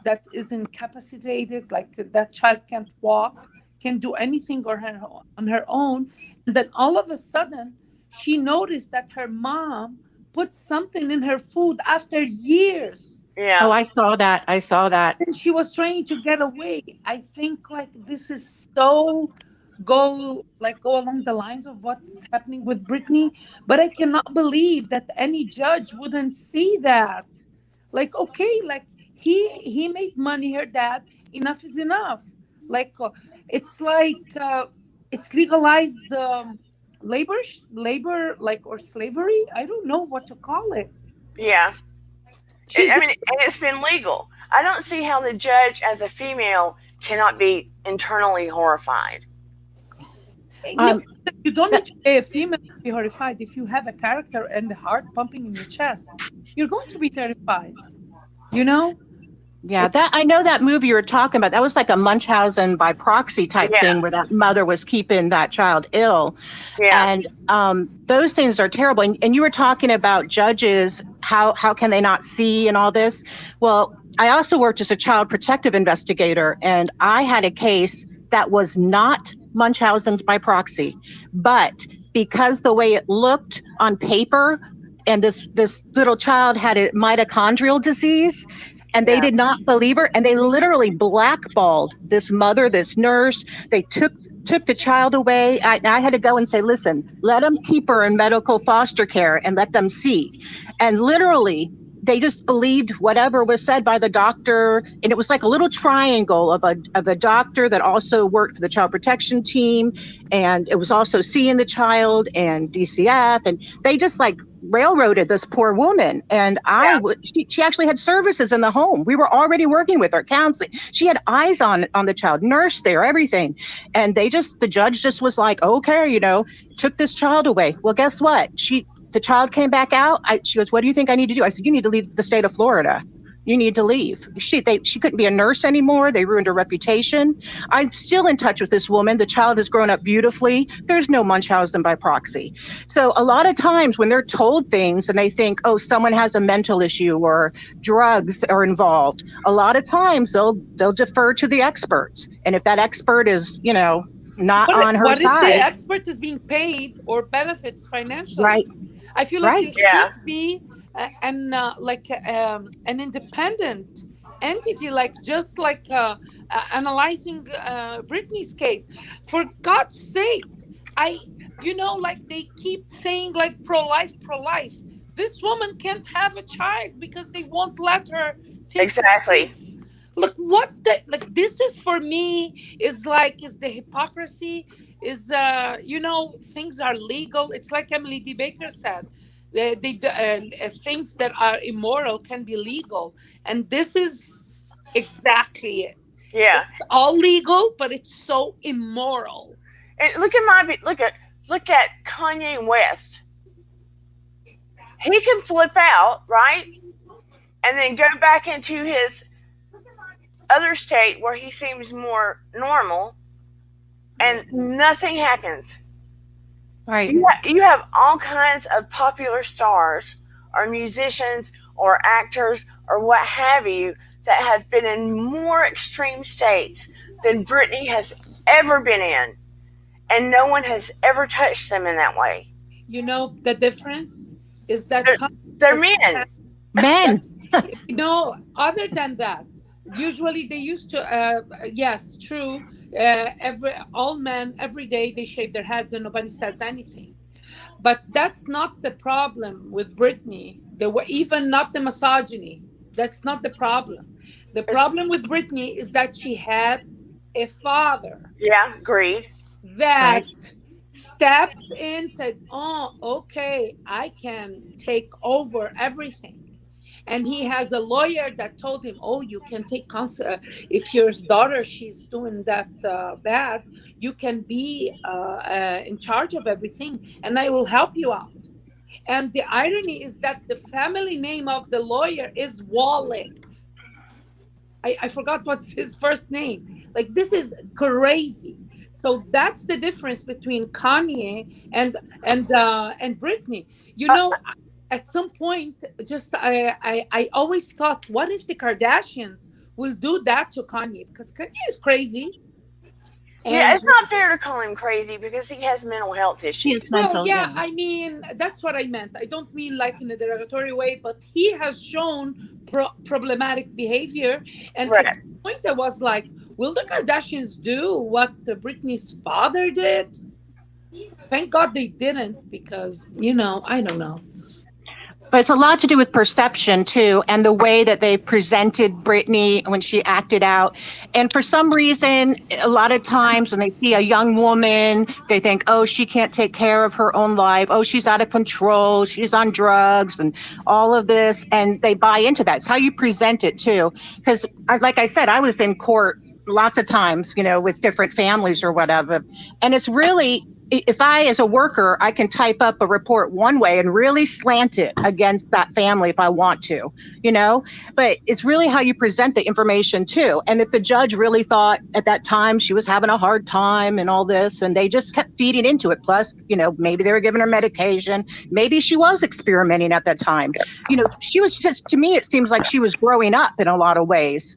that is incapacitated, like that child can't walk, can't do anything on her own. And then all of a sudden she noticed that her mom put something in her food after years, Oh, Yeah. I saw that. I saw that. and she was trying to get away. I think like this is so go along the lines of what's happening with Britney, but I cannot believe that any judge wouldn't see that. Like, okay, like he made money, her dad, enough is enough. Like it's like it's legalized labor like or slavery. I don't know what to call it. Yeah. She's I mean, and it's been legal. I don't see how the judge, as a female, cannot be internally horrified. no, Um, you don't that, need to be a female to be horrified. If you have a character and the heart pumping in your chest, you're going to be terrified. You know? yeah, It, that I know that movie you were talking about. That was like a Munchausen by proxy type Yeah. thing where that mother was keeping that child ill. Yeah. And those things are terrible. And you were talking about judges, how can they not see and all this? Well, I also worked as a child protective investigator, and I had a case that was not Munchausen's by proxy, but because the way it looked on paper, and this little child had a mitochondrial disease, and they Yeah. did not believe her, and they literally blackballed this mother, this nurse. They took the child away. I had to go and say, listen, let them keep her in medical foster care and let them see. And literally, they just believed whatever was said by the doctor. And it was like a little triangle of a doctor that also worked for the child protection team. And it was also seeing the child and DCF. And they just like railroaded this poor woman. And Yeah. she actually had services in the home. We were already working with her, counseling. She had eyes on the child, nurse there, everything. And the judge just was like, okay, took this child away. Well, guess what? The child came back out. She goes, what do you think I need to do? I said, you need to leave the state of Florida. You need to leave. She couldn't be a nurse anymore. They ruined her reputation. I'm still in touch with this woman. The child has grown up beautifully. There's no Munchausen by proxy. So a lot of times when they're told things and they think, oh, someone has a mental issue or drugs are involved, a lot of times they'll defer to the experts. And if that expert is, not on her what if the side, expert is being paid or benefits financially? right, I feel like right. there Yeah. should be an independent entity, like just like analyzing Britney's case. For God's sake, I like they keep saying like pro-life, pro-life. This woman can't have a child because they won't let her take the Exactly. look what the like this is for me is the hypocrisy is things are legal. It's like Emily D. Baker said, things that are immoral can be legal, and this is exactly it. Yeah. It's all legal, but it's so immoral. And look at Kanye West. He can flip out, right, and then go back into his other state where he seems more normal, and nothing happens. Right. You have all kinds of popular stars or musicians or actors or what have you that have been in more extreme states than Britney has ever been in, and no one has ever touched them in that way. You know the difference is that They're, they're men. Men. other than that, usually they used to yes, true, every all men every day they shave their heads and nobody says anything. But that's not the problem with Britney. There were even not the misogyny. That's not the problem. The problem with Britney is that she had a father Yeah, agreed. that Right. stepped in, said, oh, okay, I can take over everything. And he has a lawyer that told him, oh, you can take if your daughter, she's doing that bad, you can be in charge of everything and I will help you out. And the irony is that the family name of the lawyer is Wallet. I forgot what's his first name. Like, this is crazy. So that's the difference between Kanye and Britney. You Uh, know, at some point, just I always thought, what if the Kardashians will do that to Kanye? Because Kanye is crazy. yeah, And it's not fair to call him crazy because he has mental health He is issues. well, mental, yeah, yeah. I mean, that's what I meant. I don't mean like in a derogatory way, but he has shown problematic behavior. And Right. at some point, I was like, will the Kardashians do what Britney's father did? Thank God they didn't, because, I don't know. But it's a lot to do with perception too, and the way that they presented Britney when she acted out. And for some reason, a lot of times when they see a young woman, they think, oh, she can't take care of her own life. Oh, she's out of control. She's on drugs and all of this. And they buy into that. It's how you present it too. Because, like I said, I was in court lots of times, with different families or whatever. And it's really, if I, as a worker, I can type up a report one way and really slant it against that family if I want to, you know, but it's really how you present the information too. And if the judge really thought at that time she was having a hard time and all this, and they just kept feeding into it, plus, maybe they were giving her medication, maybe she was experimenting at that time. She was just, to me, it seems like she was growing up in a lot of ways.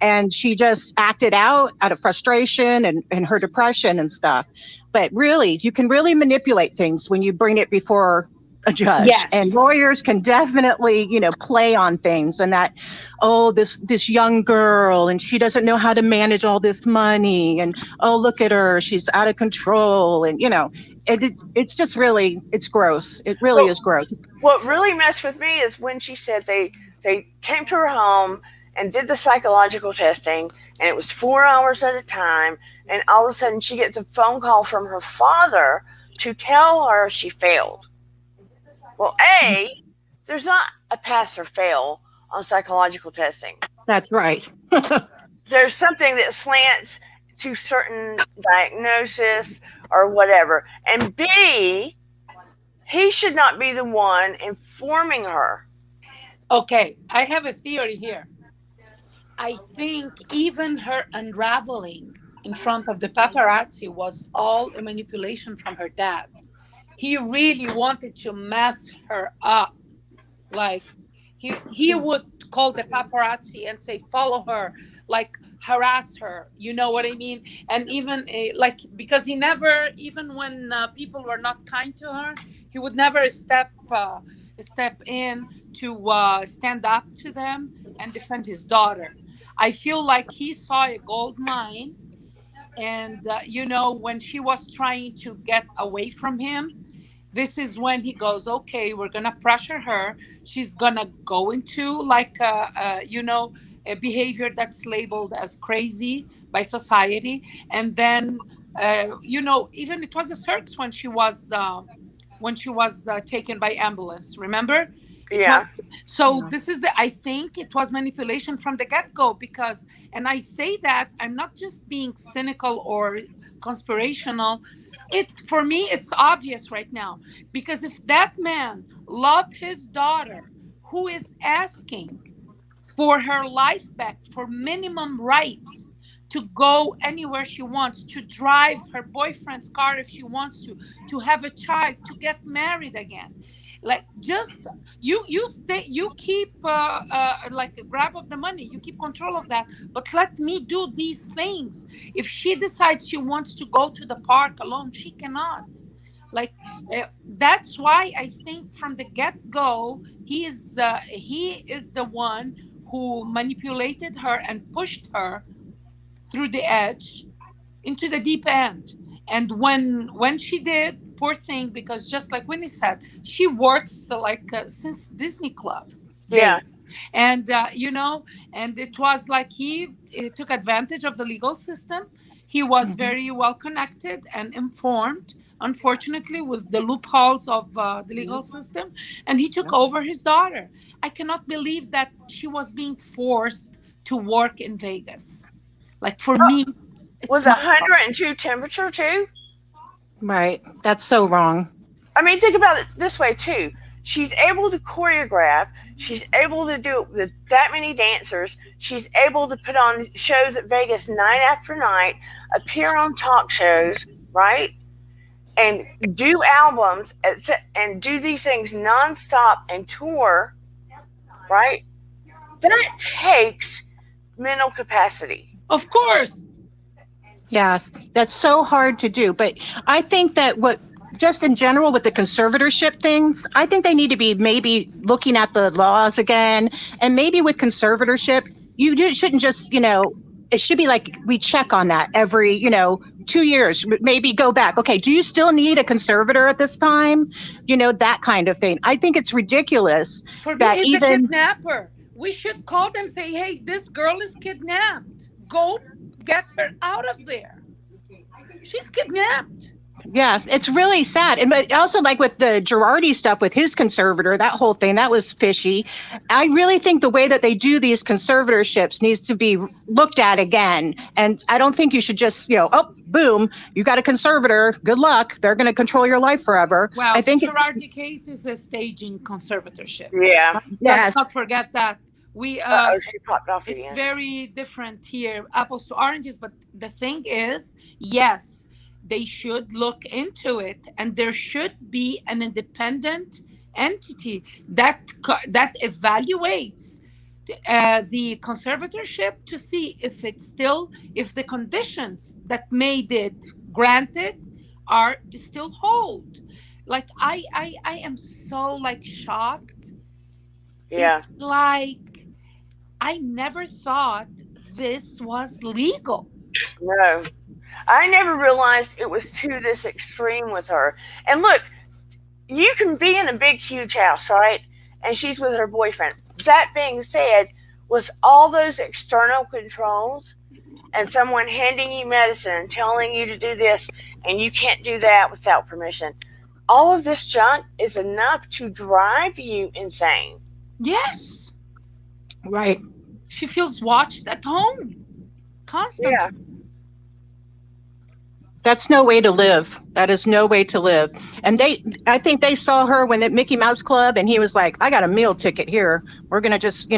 And she just acted out of frustration and her depression and stuff. But really, you can really manipulate things when you bring it before a judge, and Yes. lawyers can definitely, play on things, and that, oh, this young girl, and she doesn't know how to manage all this money, and oh, look at her, she's out of control, and it's just really, it's gross. It really Well, is gross. what really messed with me is when she said they came to her home and did the psychological testing, and it was 4 hours at a time, and all of a sudden she gets a phone call from her father to tell her she failed. Well, there's not a pass or fail on psychological testing. That's right. There's something that slants to certain diagnosis or whatever. And B, he should not be the one informing her. Okay, I have a theory here. I think even her unraveling in front of the paparazzi was all a manipulation from her dad. He really wanted to mess her up. Like, he would call the paparazzi and say, follow her, like harass her. You know what I mean? And even like, because he never, even when people were not kind to her, he would never step in to stand up to them and defend his daughter. I feel like he saw a gold mine, and when she was trying to get away from him, this is when he goes, okay, we're gonna pressure her. She's gonna go into like a behavior that's labeled as crazy by society. And then even it was a circus when she was taken by ambulance, remember? It was. Yeah, So this is the, I think it was manipulation from the get-go, because, and I say that I'm not just being cynical or conspirational. It's, for me, it's obvious right now, because if that man loved his daughter, who is asking for her life back, for minimum rights, to go anywhere she wants, to drive her boyfriend's car if she wants to have a child, to get married again. Like, just, you stay, you keep like a grab of the money, you keep control of that, but let me do these things. If she decides she wants to go to the park alone, she cannot. Like, that's why I think from the get-go, he is the one who manipulated her and pushed her through the edge into the deep end. And when she did, poor thing, because just like Winnie said, she works like since Disney Club yeah, days. And and it was like he took advantage of the legal system. He was Mhm. very well connected and informed, unfortunately, with the loopholes of the legal Yep. system, and he took Yep. over his daughter. I cannot believe that she was being forced to work in Vegas. Like, for me, it's was not. 102 temperature too. Right. That's so wrong. I mean, think about it this way too. She's able to choreograph. She's able to do it with that many dancers. She's able to put on shows at Vegas night after night, appear on talk shows, right? And do albums and do these things nonstop and tour, right? That takes mental capacity. Of course. Yes, that's so hard to do. But I think that just in general with the conservatorship things, I think they need to be maybe looking at the laws again. And maybe with conservatorship, shouldn't just, it should be like we check on that every, 2 years, maybe go back. Okay, do you still need a conservator at this time? That kind of thing. I think it's ridiculous For me, that it's a even. kidnapper. We should call them, say, hey, this girl is kidnapped. Go get her out of there. She's kidnapped. Yeah, it's really sad. And but also like with the Girardi stuff with his conservator, that whole thing, that was fishy. I really think the way that they do these conservatorships needs to be looked at again. And I don't think you should just, oh, boom, you got a conservator. Good luck. They're going to control your life forever. Well, I think the Girardi case is a staging conservatorship. Yeah. Yes. Let's not forget that. We She popped off it's again. very different here, apples to oranges. But the thing is, yes, they should look into it, and there should be an independent entity that evaluates the conservatorship to see if the conditions that made it granted are still hold. Like I am so like shocked. Yeah. It's like I never thought this was legal. No. I never realized it was to this extreme with her. And look, you can be in a big, huge house, right? And she's with her boyfriend. That being said, with all those external controls and someone handing you medicine and telling you to do this and you can't do that without permission, all of this junk is enough to drive you insane. Yes, right. she feels watched at home constantly. Yeah. That's no way to live. That is no way to live. And I think they saw her when at Mickey Mouse Club, and he was like, I got a meal ticket here. We're going to just,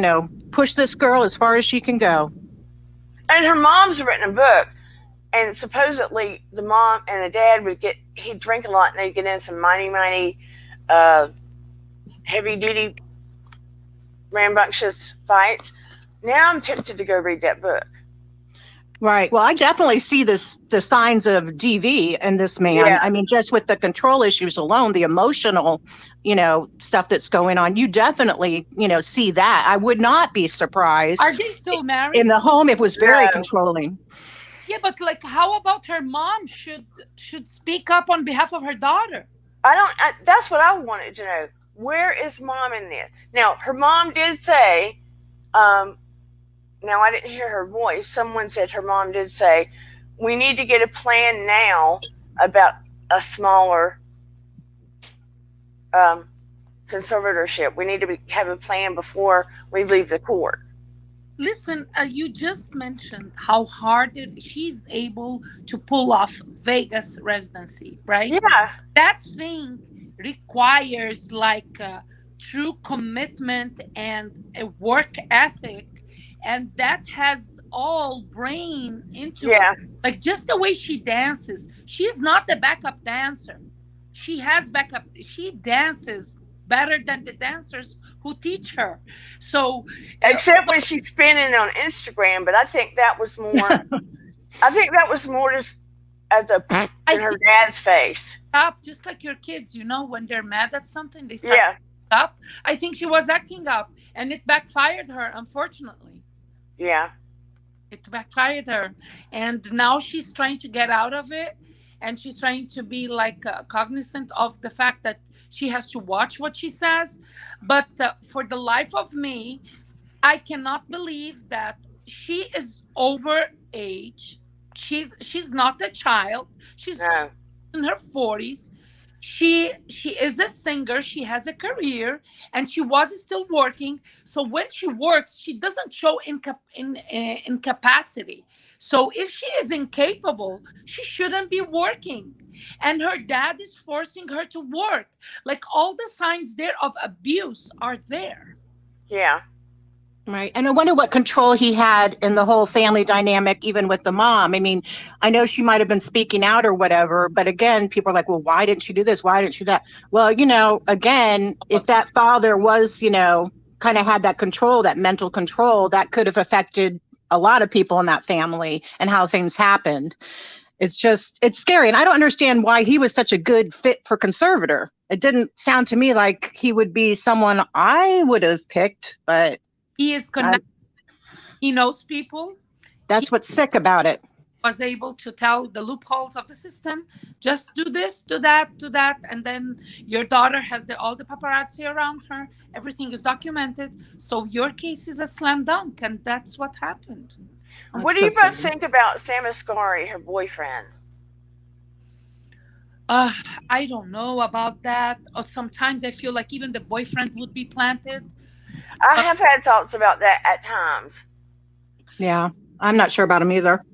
push this girl as far as she can go. And her mom's written a book, and supposedly the mom and the dad he'd drink a lot and they'd get in some mighty, heavy duty, rambunctious fights. Now I'm tempted to go read that book. Right. Well, I definitely see the signs of DV in this man. Yeah. I mean, just with the control issues alone, the emotional, stuff that's going on, you definitely, see that. I would not be surprised. Are they still married? In the home, it was very No. controlling. Yeah, but like, how about her mom should speak up on behalf of her daughter? That's what I wanted to know. Where is mom in this? Now, her mom did say, now I didn't hear her voice. Someone said her mom did say, we need to get a plan now about a smaller conservatorship. We need to have a plan before we leave the court. Listen, you just mentioned how hard she's able to pull off Vegas residency, right? Yeah. That thing requires like true commitment and a work ethic, and that has all brain into Yeah. it. Like just the way she dances, she's not the backup dancer. She has backup. She dances better than the dancers who teach her. So, Except when she's spinning on Instagram, but I think that was more. I think that was more just as a in her dad's face. stop, just like your kids, when they're mad at something, they start Yeah. up. I think she was acting up, and it backfired her. Unfortunately, Yeah. it backfired her, and now she's trying to get out of it, and she's trying to be like cognizant of the fact that she has to watch what she says. But for the life of me, I cannot believe that she is over age. She's not a child. She's No. in her 40s. She is a singer. She has a career, and she was still working. So when she works, she doesn't show incapacity. So if she is incapable, she shouldn't be working. and her dad is forcing her to work. Like all the signs there of abuse are there. Yeah. Right. And I wonder what control he had in the whole family dynamic, even with the mom. I mean, I know she might have been speaking out or whatever, but again, people are like, well, why didn't she do this? Why didn't she do that? Well, again, if that father was, kind of had that control, that mental control, that could have affected a lot of people in that family and how things happened. It's scary. And I don't understand why he was such a good fit for conservator. It didn't sound to me like he would be someone I would have picked, but He is connected. He knows people. That's what's sick about it. Was able to tell the loopholes of the system. Just do this, do that, and then your daughter has all the paparazzi around her. Everything is documented. So your case is a slam dunk, and that's what happened. What do you both think about Sam Asghari, her boyfriend? I don't know about that. Or sometimes I feel like even the boyfriend would be planted. I have had thoughts about that at times. Yeah, I'm not sure about him either.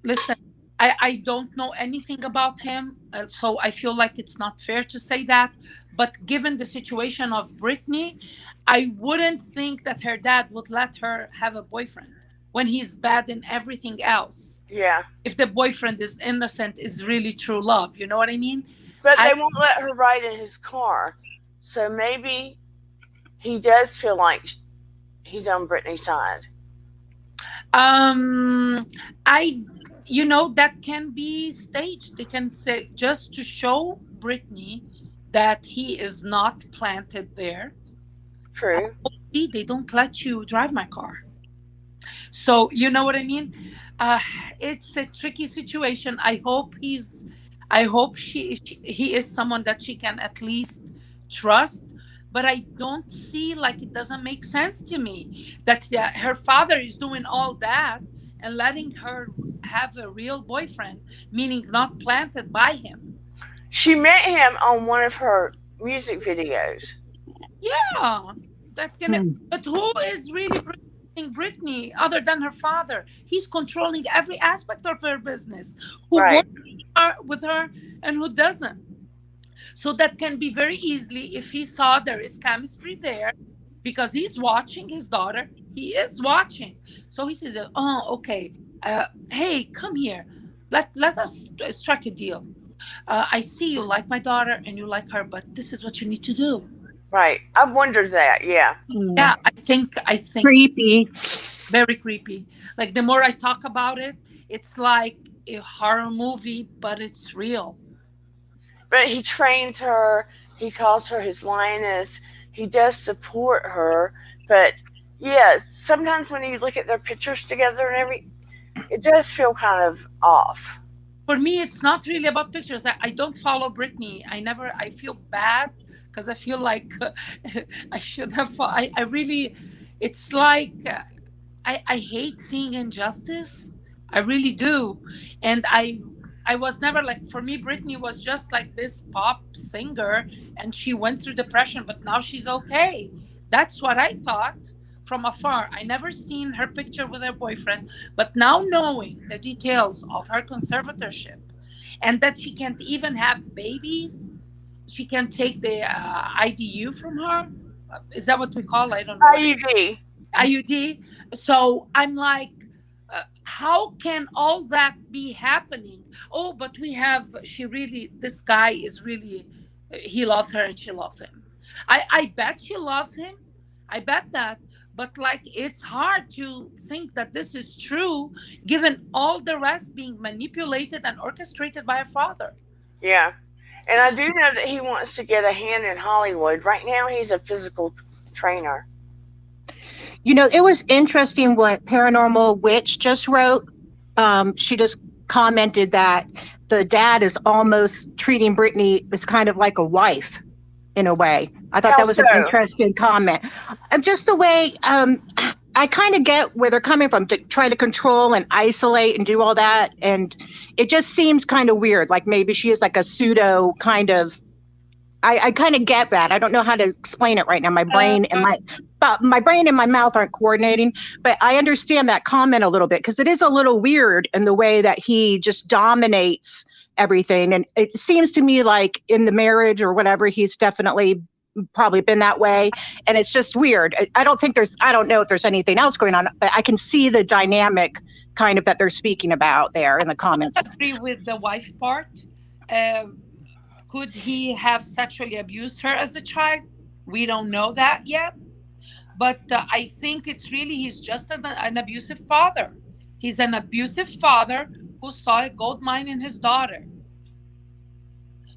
Listen, I don't know anything about him, so I feel like it's not fair to say that. But given the situation of Britney, I wouldn't think that her dad would let her have a boyfriend when he's bad in everything else. Yeah. If the boyfriend is innocent, is really true love. You know what I mean? But they won't let her ride in his car. So maybe he does feel like he's on Britney's side. That can be staged. They can say just to show Britney that he is not planted there. True. They don't let you drive my car. So you know what I mean? It's a tricky situation. I hope he is someone that she can at least trust. But I don't see, like, it doesn't make sense to me that her father is doing all that and letting her have a real boyfriend, meaning not planted by him. She met him on one of her music videos. Yeah, but who is really protecting Britney other than her father? He's controlling every aspect of her business. Who works with her and who doesn't? So that can be very easily, if he saw there is chemistry there, because he's watching his daughter. He is watching. So he says, oh, okay. Hey, come here. Let us strike a deal. I see you like my daughter and you like her, but this is what you need to do. Right. I wondered that. Yeah. Yeah, I think creepy. Very creepy. Like, the more I talk about it, it's like a horror movie, but it's real. But he trains her. He calls her his lioness. He does support her. But yeah, sometimes when you look at their pictures together and it does feel kind of off. For me, it's not really about pictures. I don't follow Britney. I feel bad because I feel like I should have. I really, it's like, I hate seeing injustice. I really do. And I was never like, for me, Britney was just like this pop singer and she went through depression, but now she's okay. That's what I thought from afar. I never seen her picture with her boyfriend, but now knowing the details of her conservatorship and that she can't even have babies, she can take the IDU from her. Is that what we call? I don't know. IUD. So I'm like, how can all that be happening? Oh, but this guy is really, he loves her and she loves him. I bet she loves him. I bet that. But like, it's hard to think that this is true, given all the rest being manipulated and orchestrated by her father. Yeah. And I do know that he wants to get a hand in Hollywood. Right now, he's a physical trainer. It was interesting what Paranormal Witch just wrote. She just commented that the dad is almost treating Britney as kind of like a wife in a way. I thought that was an interesting comment. Just the way, I kind of get where they're coming from, to try to control and isolate and do all that. And it just seems kind of weird. Like maybe she is like a pseudo kind of, I kind of get that. I don't know how to explain it right now. My brain and my mouth aren't coordinating, but I understand that comment a little bit because it is a little weird in the way that he just dominates everything. And it seems to me like in the marriage or whatever, he's definitely probably been that way. And it's just weird. I don't know if there's anything else going on, but I can see the dynamic kind of that they're speaking about there in the comments. I agree with the wife part. Uh, could he have sexually abused her as a child? We don't know that yet. But I think it's really, he's just an abusive father. He's an abusive father who saw a gold mine in his daughter.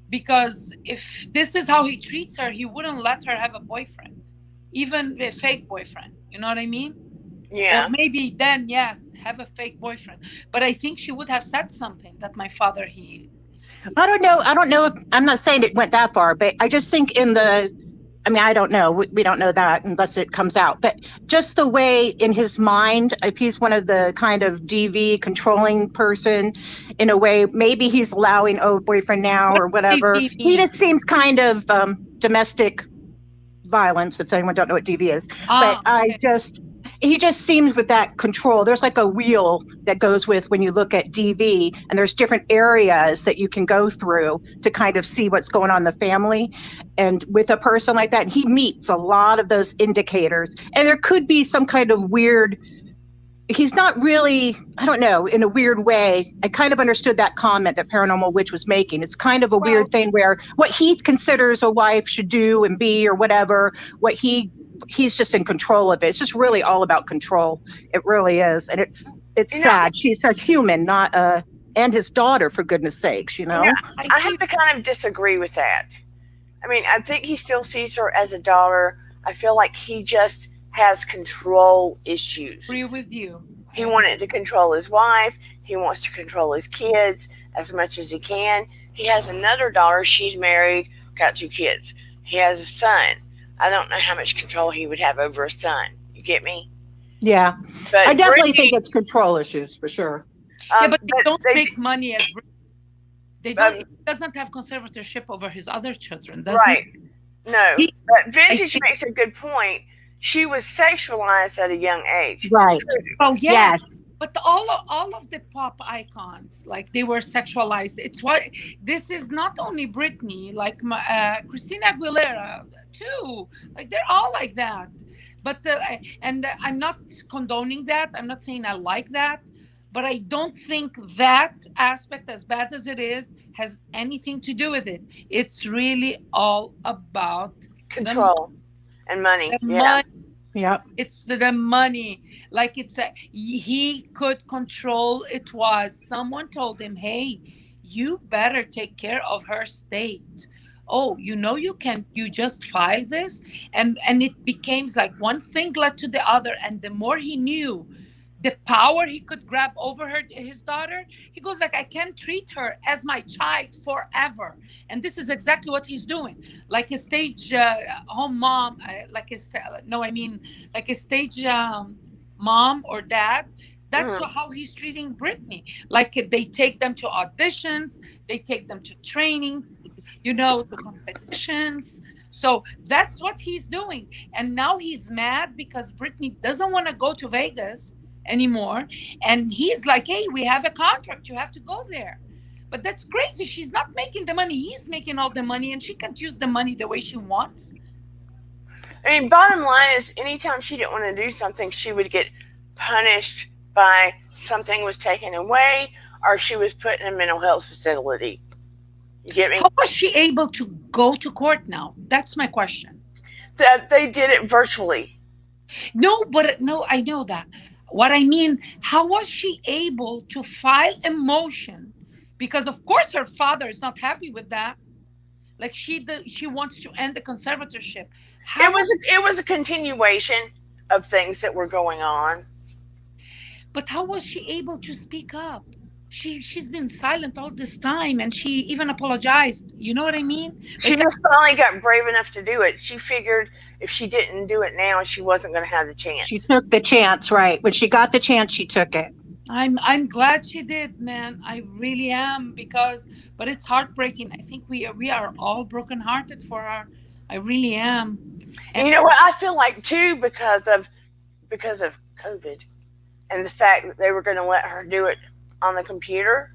Because if this is how he treats her, he wouldn't let her have a boyfriend, even a fake boyfriend. You know what I mean? Yeah. Or maybe then, yes, have a fake boyfriend. But I think she would have said something that my father, I don't know. I don't know if I'm not saying it went that far, but I just think I don't know. We don't know that unless it comes out. But just the way in his mind, if he's one of the kind of DV controlling person, in a way, maybe he's allowing boyfriend now What or whatever. DV He just seems kind of domestic violence, if anyone don't know what DV is. But he just seems with that control. There's like a wheel that goes with when you look at DV, and there's different areas that you can go through to kind of see what's going on in the family. And with a person like that, he meets a lot of those indicators. And there could be some kind of weird, he's not really, I don't know, in a weird way. I kind of understood that comment that Paranormal Witch was making. It's kind of a weird thing where what he considers a wife should do and be or whatever, he's just in control of it. It's just really all about control. It really is. And it's sad. She's a human, not and his daughter, for goodness sakes, I have to kind of disagree with that. I mean, I think he still sees her as a daughter. I feel like he just has control issues. agree with you. He wanted to control his wife. He wants to control his kids as much as he can. He has another daughter. She's married, got 2 kids. He has a son. I don't know how much control he would have over a son. You get me? Yeah. But I definitely think it's control issues for sure. But they don't make money as they don't. He doesn't have conservatorship over his other children, does right? He? No. But Vintage makes a good point. She was sexualized at a young age. Right. Oh yeah. Yes. But all of the pop icons, like they were sexualized. It's what this is not only Britney, like Christina Aguilera too. Like they're all like that. But I'm not condoning that. I'm not saying I like that. But I don't think that aspect, as bad as it is, has anything to do with it. It's really all about control and money. Money. Yeah. It's the money. Like he could control. It was someone told him, hey, you better take care of her state. Oh, you just file this. And it became like one thing led to the other. And the more he knew the power he could grab over his daughter, he goes like, I can't treat her as my child forever. And this is exactly what he's doing. Like a stage home mom, like a stage mom or dad. That's how he's treating Britney. Like they take them to auditions, they take them to training, the competitions. So that's what he's doing. And now he's mad because Britney doesn't want to go to Vegas anymore. And he's like, hey, we have a contract. You have to go there. But that's crazy. She's not making the money. He's making all the money, and she can't use the money the way she wants. I mean, bottom line is anytime she didn't want to do something, she would get punished by something was taken away or she was put in a mental health facility. You get me? How was she able to go to court now? That's my question. They did it virtually. No, I know that. What I mean, how was she able to file a motion? Because of course her father is not happy with that. Like she wants to end the conservatorship. It was a continuation of things that were going on. But how was she able to speak up? She's been silent all this time, and she even apologized. You know what I mean? She just finally got brave enough to do it. She figured if she didn't do it now, she wasn't going to have the chance. She took the chance, right? When she got the chance, she took it. I'm glad she did, man. I really am, but it's heartbreaking. I think we are all brokenhearted for her. I really am. And you know what? I feel like too because of COVID and the fact that they were going to let her do it on the computer.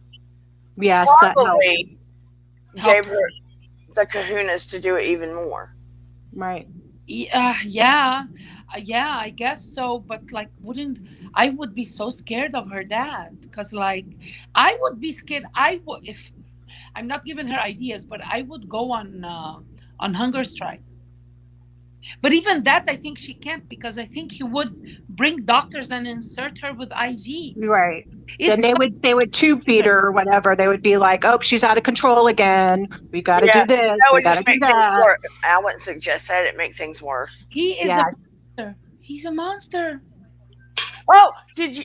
Yes, that helps. probably gave Helps. her the kahunas to do it even more. Right. Yeah, yeah, I guess so. But like, wouldn't I would be so scared of her dad? Because like, I would be scared. I would if I'm not giving her ideas, but I would go on hunger strike. But even that, I think she can't because I think he would bring doctors and insert her with IV. Right. Then It's they would tube feed her or whatever. They would be like, "Oh, she's out of control again. We got to Yeah, do this. that We would got just to do make things that." worse. I wouldn't suggest that. It make things worse. he is a Yeah. monster. He's a monster. Oh, did you?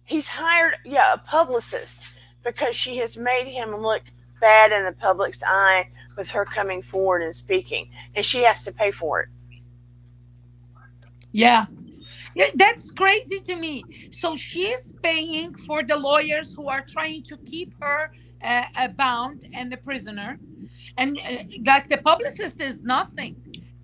He's hired, yeah, a publicist because she has made him look bad in the public's eye with her coming forward and speaking, and she has to pay for it. Yeah. Yeah, that's crazy to me. So she's paying for the lawyers who are trying to keep her bound and a prisoner. And like the publicist is nothing.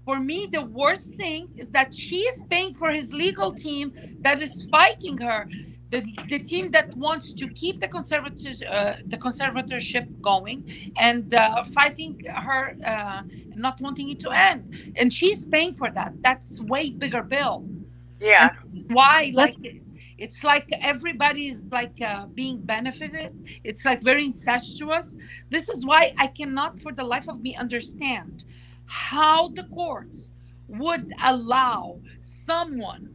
For me, the worst thing is that she is paying for his legal team that is fighting her. The team that wants to keep the conservatorship going and fighting her, not wanting it to end. And she's paying for that. That's way bigger bill. And Yeah, why That's like it's like everybody's like being benefited. It's like very incestuous. This is why I cannot for the life of me understand how the courts would allow someone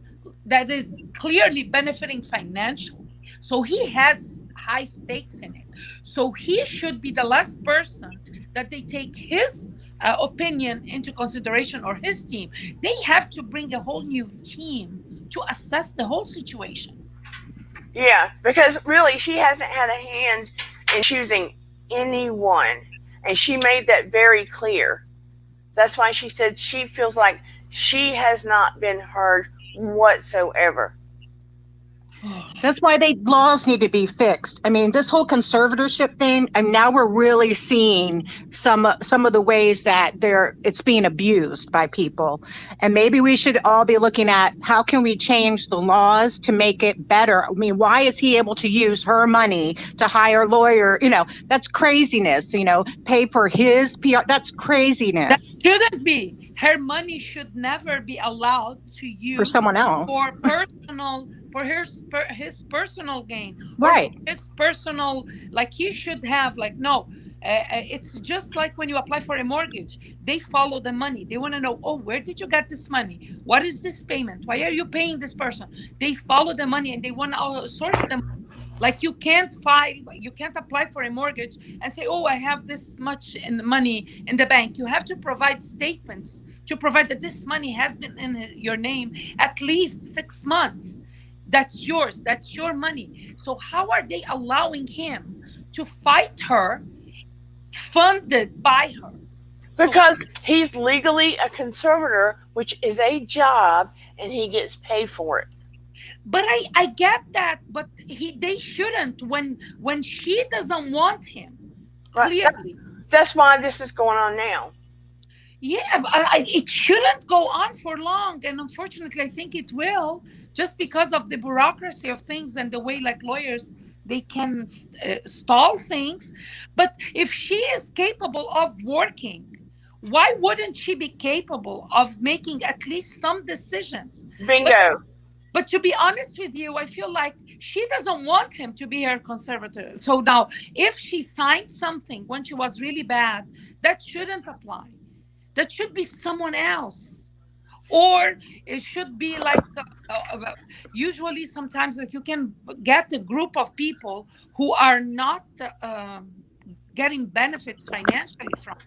that is clearly benefiting financially, so he has high stakes in it, so he should be the last person that they take his opinion into consideration, or his team. They have to bring a whole new team to assess the whole situation. yeah, because really she hasn't had a hand in choosing anyone, and she made that very clear. That's why she said she feels like she has not been heard whatsoever. That's why they laws need to be fixed. I mean, this whole conservatorship thing, and now we're really seeing some of the ways that it's being abused by people. And maybe we should all be looking at how can we change the laws to make it better. I mean, why is he able to use her money to hire a lawyer? That's craziness, pay for his PR. That's That craziness shouldn't be. Her money should never be allowed to for use someone else. for personal, for his personal gain, or for Right. his personal, like he should have like no. It's just like when you apply for a mortgage, they follow the money. They want to know, oh, where did you get this money? What is this payment? Why are you paying this person? They follow the money and they want to source them. Like you can't apply for a mortgage and say, oh, I have this much in money in the bank. You have to provide statements to provide that this money has been in your name at least 6 months. That's yours. That's your money. So how are they allowing him to fight her, funded by her? So, Because he's legally a conservator, which is a job, and he gets paid for it. but I get that, but they shouldn't when she doesn't want him Right? clearly. That's why this is going on now. Yeah, but it shouldn't go on for long, and unfortunately, I think it will, just because of the bureaucracy of things and the way, like lawyers, they can stall things. But if she is capable of working, why wouldn't she be capable of making at least some decisions? But Bingo. but to be honest with you, I feel like she doesn't want him to be her conservator. So now, if she signed something when she was really bad, that shouldn't apply. That should be someone else. Or it should be like usually sometimes like you can get a group of people who are not getting benefits financially from,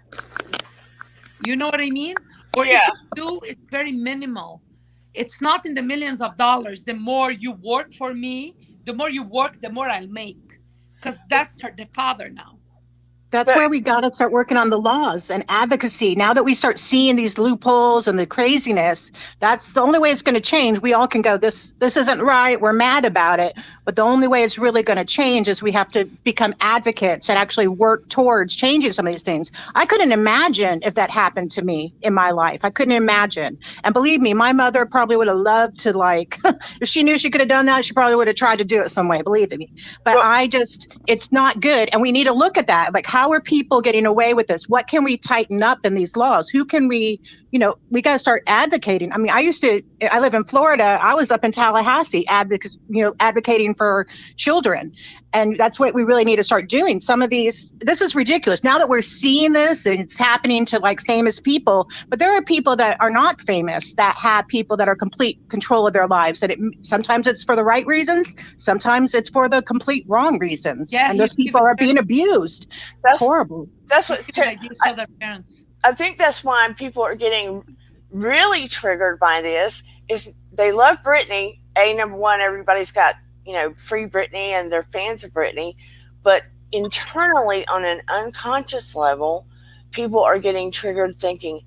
you know what I mean? Or if Yeah. they do, it's very minimal. It's not in the millions of dollars. The more you work for me, the more you work, the more I'll make. Because that's her, the father now. That's But where we got to start working on the laws and advocacy. Now that we start seeing these loopholes and the craziness, that's the only way it's going to change. We all can go, this isn't right. We're mad about it. But the only way it's really going to change is we have to become advocates and actually work towards changing some of these things. I couldn't imagine if that happened to me in my life. I couldn't imagine. And believe me, my mother probably would have loved to, like, if she knew she could have done that, she probably would have tried to do it some way, believe me. But well, it's not good. And we need to look at that. Like, how are people getting away with this? What can we tighten up in these laws? Who can we, we got to start advocating. I mean, I live in Florida. I was up in Tallahassee advocating for children. And that's what we really need to start doing. This is ridiculous. Now that we're seeing this, and it's happening to like famous people, but there are people that are not famous that have people that are complete control of their lives. And sometimes it's for the right reasons, sometimes it's for the complete wrong reasons. Yeah, and those people are being abused. It's horrible. That's what ideas for their parents. I think that's why people are getting really triggered by this. Is they love Britney. Number one, everybody's got free Britney and they're fans of Britney, but internally on an unconscious level, people are getting triggered thinking,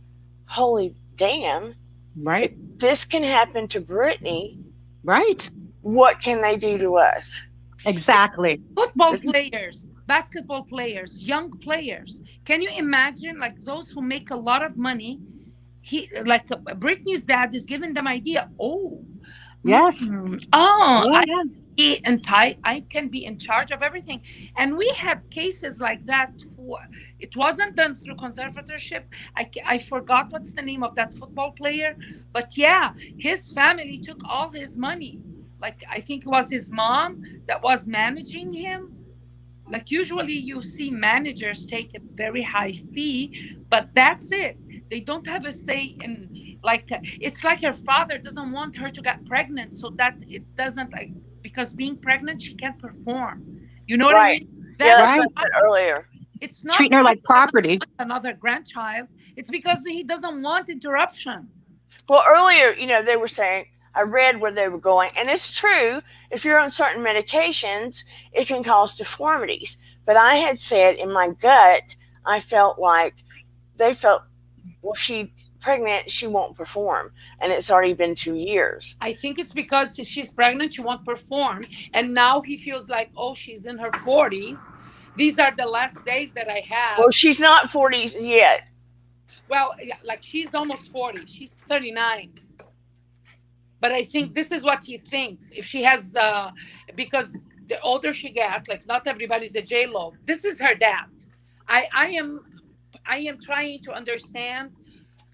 holy damn, right, if this can happen to Britney, right, what can they do to us? Exactly. Football players, basketball players, young players, can you imagine, like, those who make a lot of money? Britney's dad is giving them idea. Yes. I can be in charge of everything. And we had cases like that. It wasn't done through conservatorship. I forgot what's the name of that football player. But yeah, his family took all his money. Like, I think it was his mom that was managing him. Like, usually you see managers take a very high fee, but that's it. They don't have a say in, like, it's like her father doesn't want her to get pregnant, so that it doesn't, like, because being pregnant, she can't perform. You know what I mean? That's what I said earlier. It's not treating her like property. Another grandchild. It's because he doesn't want interruption. Well, earlier, they were saying, I read where they were going, and it's true. If you're on certain medications, it can cause deformities. But I had said in my gut, I felt like they felt, well, she's pregnant, she won't perform. And it's already been 2 years. I think it's because she's pregnant, she won't perform. And now he feels like, she's in her 40s. These are the last days that I have. Well, she's not 40 yet. Well, yeah, like, she's almost 40. She's 39. But I think this is what he thinks. If she has, because the older she gets, like, not everybody's a J-Lo. This is her dad. I am trying to understand,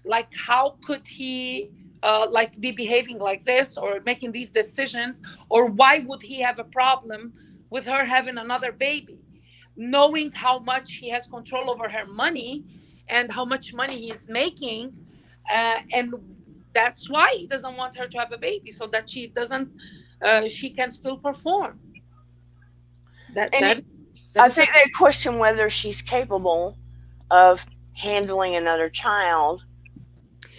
like, how could he, be behaving like this or making these decisions, or why would he have a problem with her having another baby, knowing how much he has control over her money and how much money he's making, and that's why he doesn't want her to have a baby, so that she can still perform. I think they question whether she's capable of handling another child,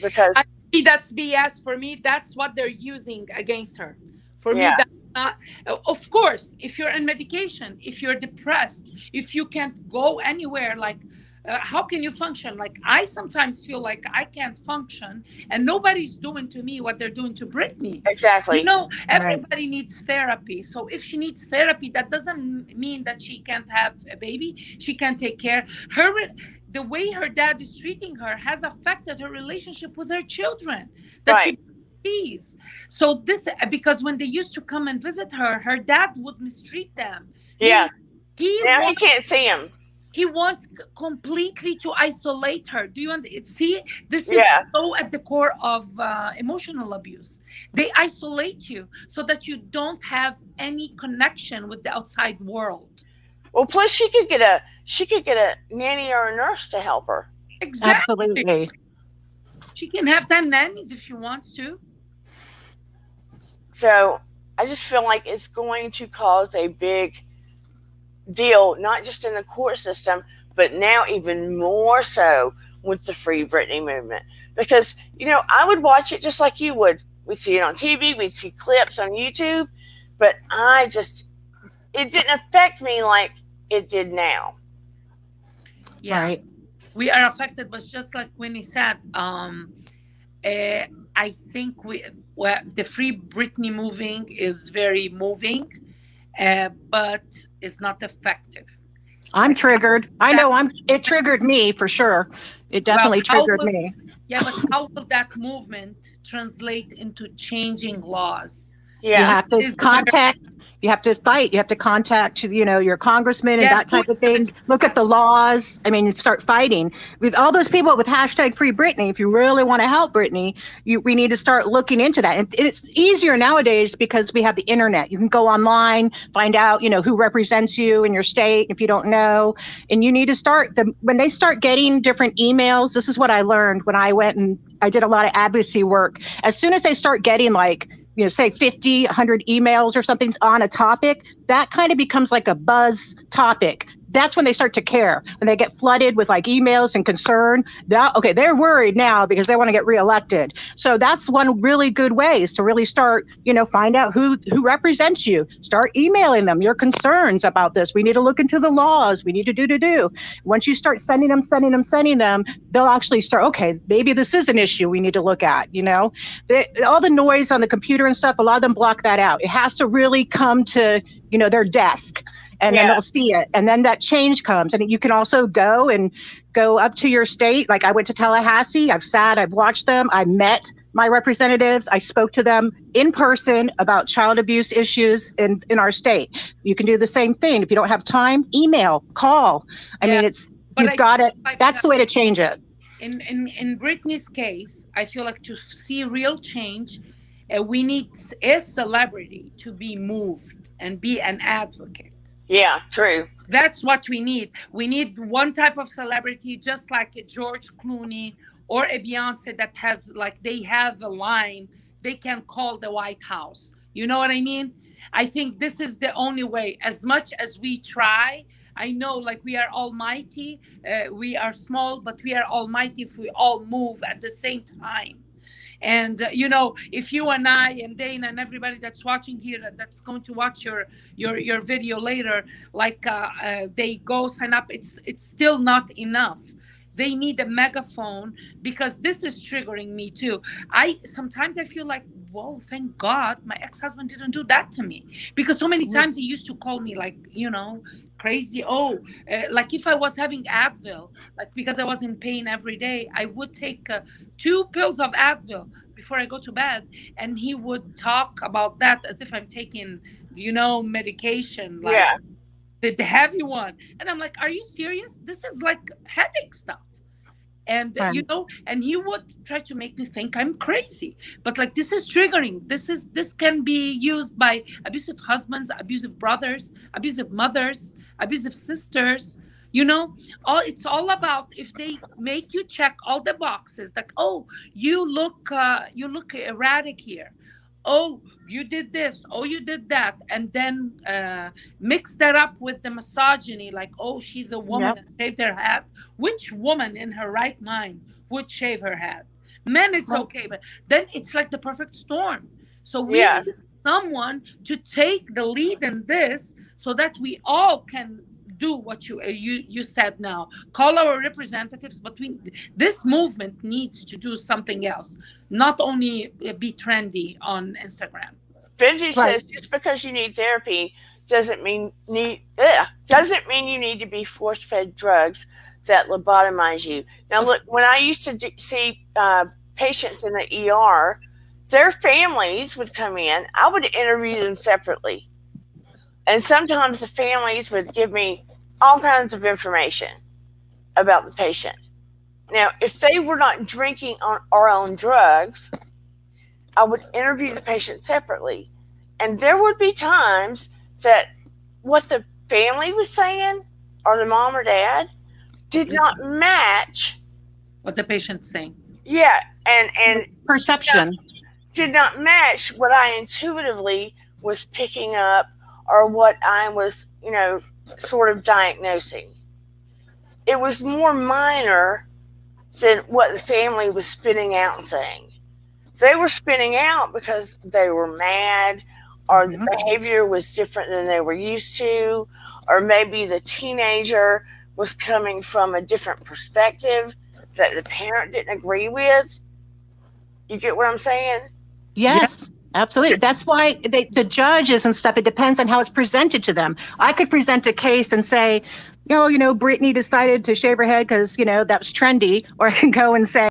because that's BS. For me, that's what they're using against her. For me, that's not. Of course, if you're on medication, if you're depressed, if you can't go anywhere, like, how can you function? Like, I sometimes feel like I can't function, and nobody's doing to me what they're doing to Britney. Exactly. Everybody needs therapy. So if she needs therapy, that doesn't mean that she can't have a baby. She can take care. The way her dad is treating her has affected her relationship with her children. She sees. So because when they used to come and visit her, her dad would mistreat them. Yeah. He can't see him. He wants completely to isolate her. Do you see? This is so at the core of emotional abuse. They isolate you so that you don't have any connection with the outside world. Well, plus she could get a nanny or a nurse to help her. Exactly. Absolutely. She can have 10 nannies if she wants to. So I just feel like it's going to cause a big deal, not just in the court system, but now even more so with the Free Britney movement. Because, I would watch it just like you would. We'd see it on TV, we'd see clips on YouTube, but it didn't affect me like it did now. Yeah, Right. we are affected, but just like Winnie said, uh, I think well, the Free Britney moving is very moving, but it's not effective. I'm Like triggered. I that. know it triggered me for sure. It Well, definitely how triggered will me. yeah, but how will that movement translate into changing laws? You Yeah. This have to is where contact, you have to fight, you have to contact, your congressman and yeah, that type of thing. Look at the laws. I mean, start fighting with all those people with hashtag free Britney. If you really want to help Britney, we need to start looking into that. And it's easier nowadays because we have the internet. You can go online, find out, who represents you in your state if you don't know. And you need to when they start getting different emails. This is what I learned when I went and I did a lot of advocacy work. As soon as they start getting like, say 50, 100 emails or something on a topic, that kind of becomes like a buzz topic. That's when they start to care. When they get flooded with like emails and concern, okay, they're worried now because they want to get reelected. So that's one really good way is to really start, find out who represents you. Start emailing them your concerns about this. We need to look into the laws. We need to do. Once you start sending them, they'll actually start, okay, maybe this is an issue we need to look at, all the noise on the computer and stuff, a lot of them block that out. It has to really come to, their desk and then Yeah. they'll see it. And then that change comes. And you can also go up to your state. Like I went to Tallahassee. I've watched them. I met my representatives. I spoke to them in person about child abuse issues in our state. You can do the same thing. If you don't have time, email, call. I yeah, mean, but you've got it. like That's the way to change it. in Britney's case, I feel like to see real change, we need a celebrity to be moved and be an advocate. Yeah. True. That's what we need. We need one type of celebrity, just like a George Clooney or a Beyonce, that has like they have a line they can call the White House. You know what I mean? I think this is the only way. As much as we try, I know like we are almighty, we are small, but we are almighty if we all move at the same time. And if you and I and Dana and everybody that's watching here, that's going to watch your video later, like they go sign up, it's still not enough. They need a megaphone, because this is triggering me too. I sometimes I feel like, whoa, thank God my ex-husband didn't do that to me, because so many times he used to call me like, crazy. Oh, like if I was having Advil, like because I was in pain every day, I would take 2 pills of Advil before I go to bed, and he would talk about that as if I'm taking, medication, like Yeah. the heavy one. And I'm like, are you serious? This is like headache stuff. And Right. and he would try to make me think I'm crazy, but like this is triggering. This can be used by abusive husbands, abusive brothers, abusive mothers, abusive sisters. It's all about if they make you check all the boxes, like, oh, you look erratic here, oh, you did this, oh, you did that, and then mix that up with the misogyny, like, oh, she's a woman Yep. and shaved her head. Which woman in her right mind would shave her head? Men, it's Right. okay, but then it's like the perfect storm. So we Yeah. need someone to take the lead in this, so that we all can do what you said now. Call our representatives, but this movement needs to do something else, not only be trendy on Instagram. Benji Right. says just because you need therapy doesn't mean you need to be force fed drugs that lobotomize you. Now, look, when I used to see patients in the ER, their families would come in. I would interview them separately, and sometimes the families would give me all kinds of information about the patient. Now, if they were not drinking on our own drugs, I would interview the patient separately. And there would be times that what the family was saying, or the mom or dad, did not match. What the patient's saying. Yeah, and Perception. did not match what I intuitively was picking up, or what I was, sort of diagnosing. It was more minor than what the family was spinning out and saying. They were spinning out because they were mad, or the Mhm. behavior was different than they were used to, or maybe the teenager was coming from a different perspective that the parent didn't agree with. You get what I'm saying? Yes, absolutely. That's why the judges and stuff, it depends on how it's presented to them. I could present a case and say, Britney decided to shave her head because, that was trendy. Or I can go and say,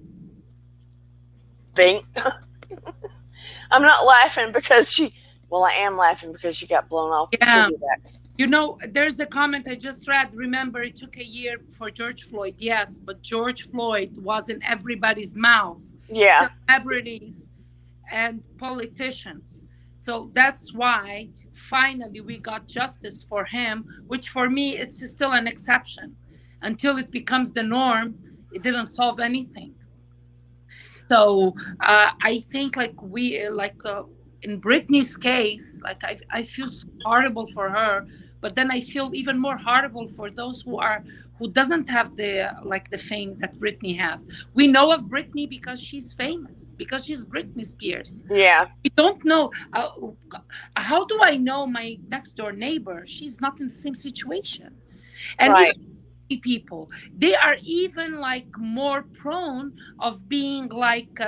Bing. I'm not laughing because I am laughing because she got blown off. Yeah. She'll be back. There's a comment I just read. Remember, it took a year for George Floyd. Yes, but George Floyd was in everybody's mouth. Yeah. Celebrities and politicians. So that's why finally we got justice for him, which for me, it's still an exception. Until it becomes the norm, it didn't solve anything. So I think in Britney's case, I feel so horrible for her, but then I feel even more horrible for those who doesn't have the fame that Britney has. We know of Britney because she's famous, because she's Britney Spears. Yeah. We don't know. How do I know my next door neighbor? She's not in the same situation. And right. Even people, they are even more prone of being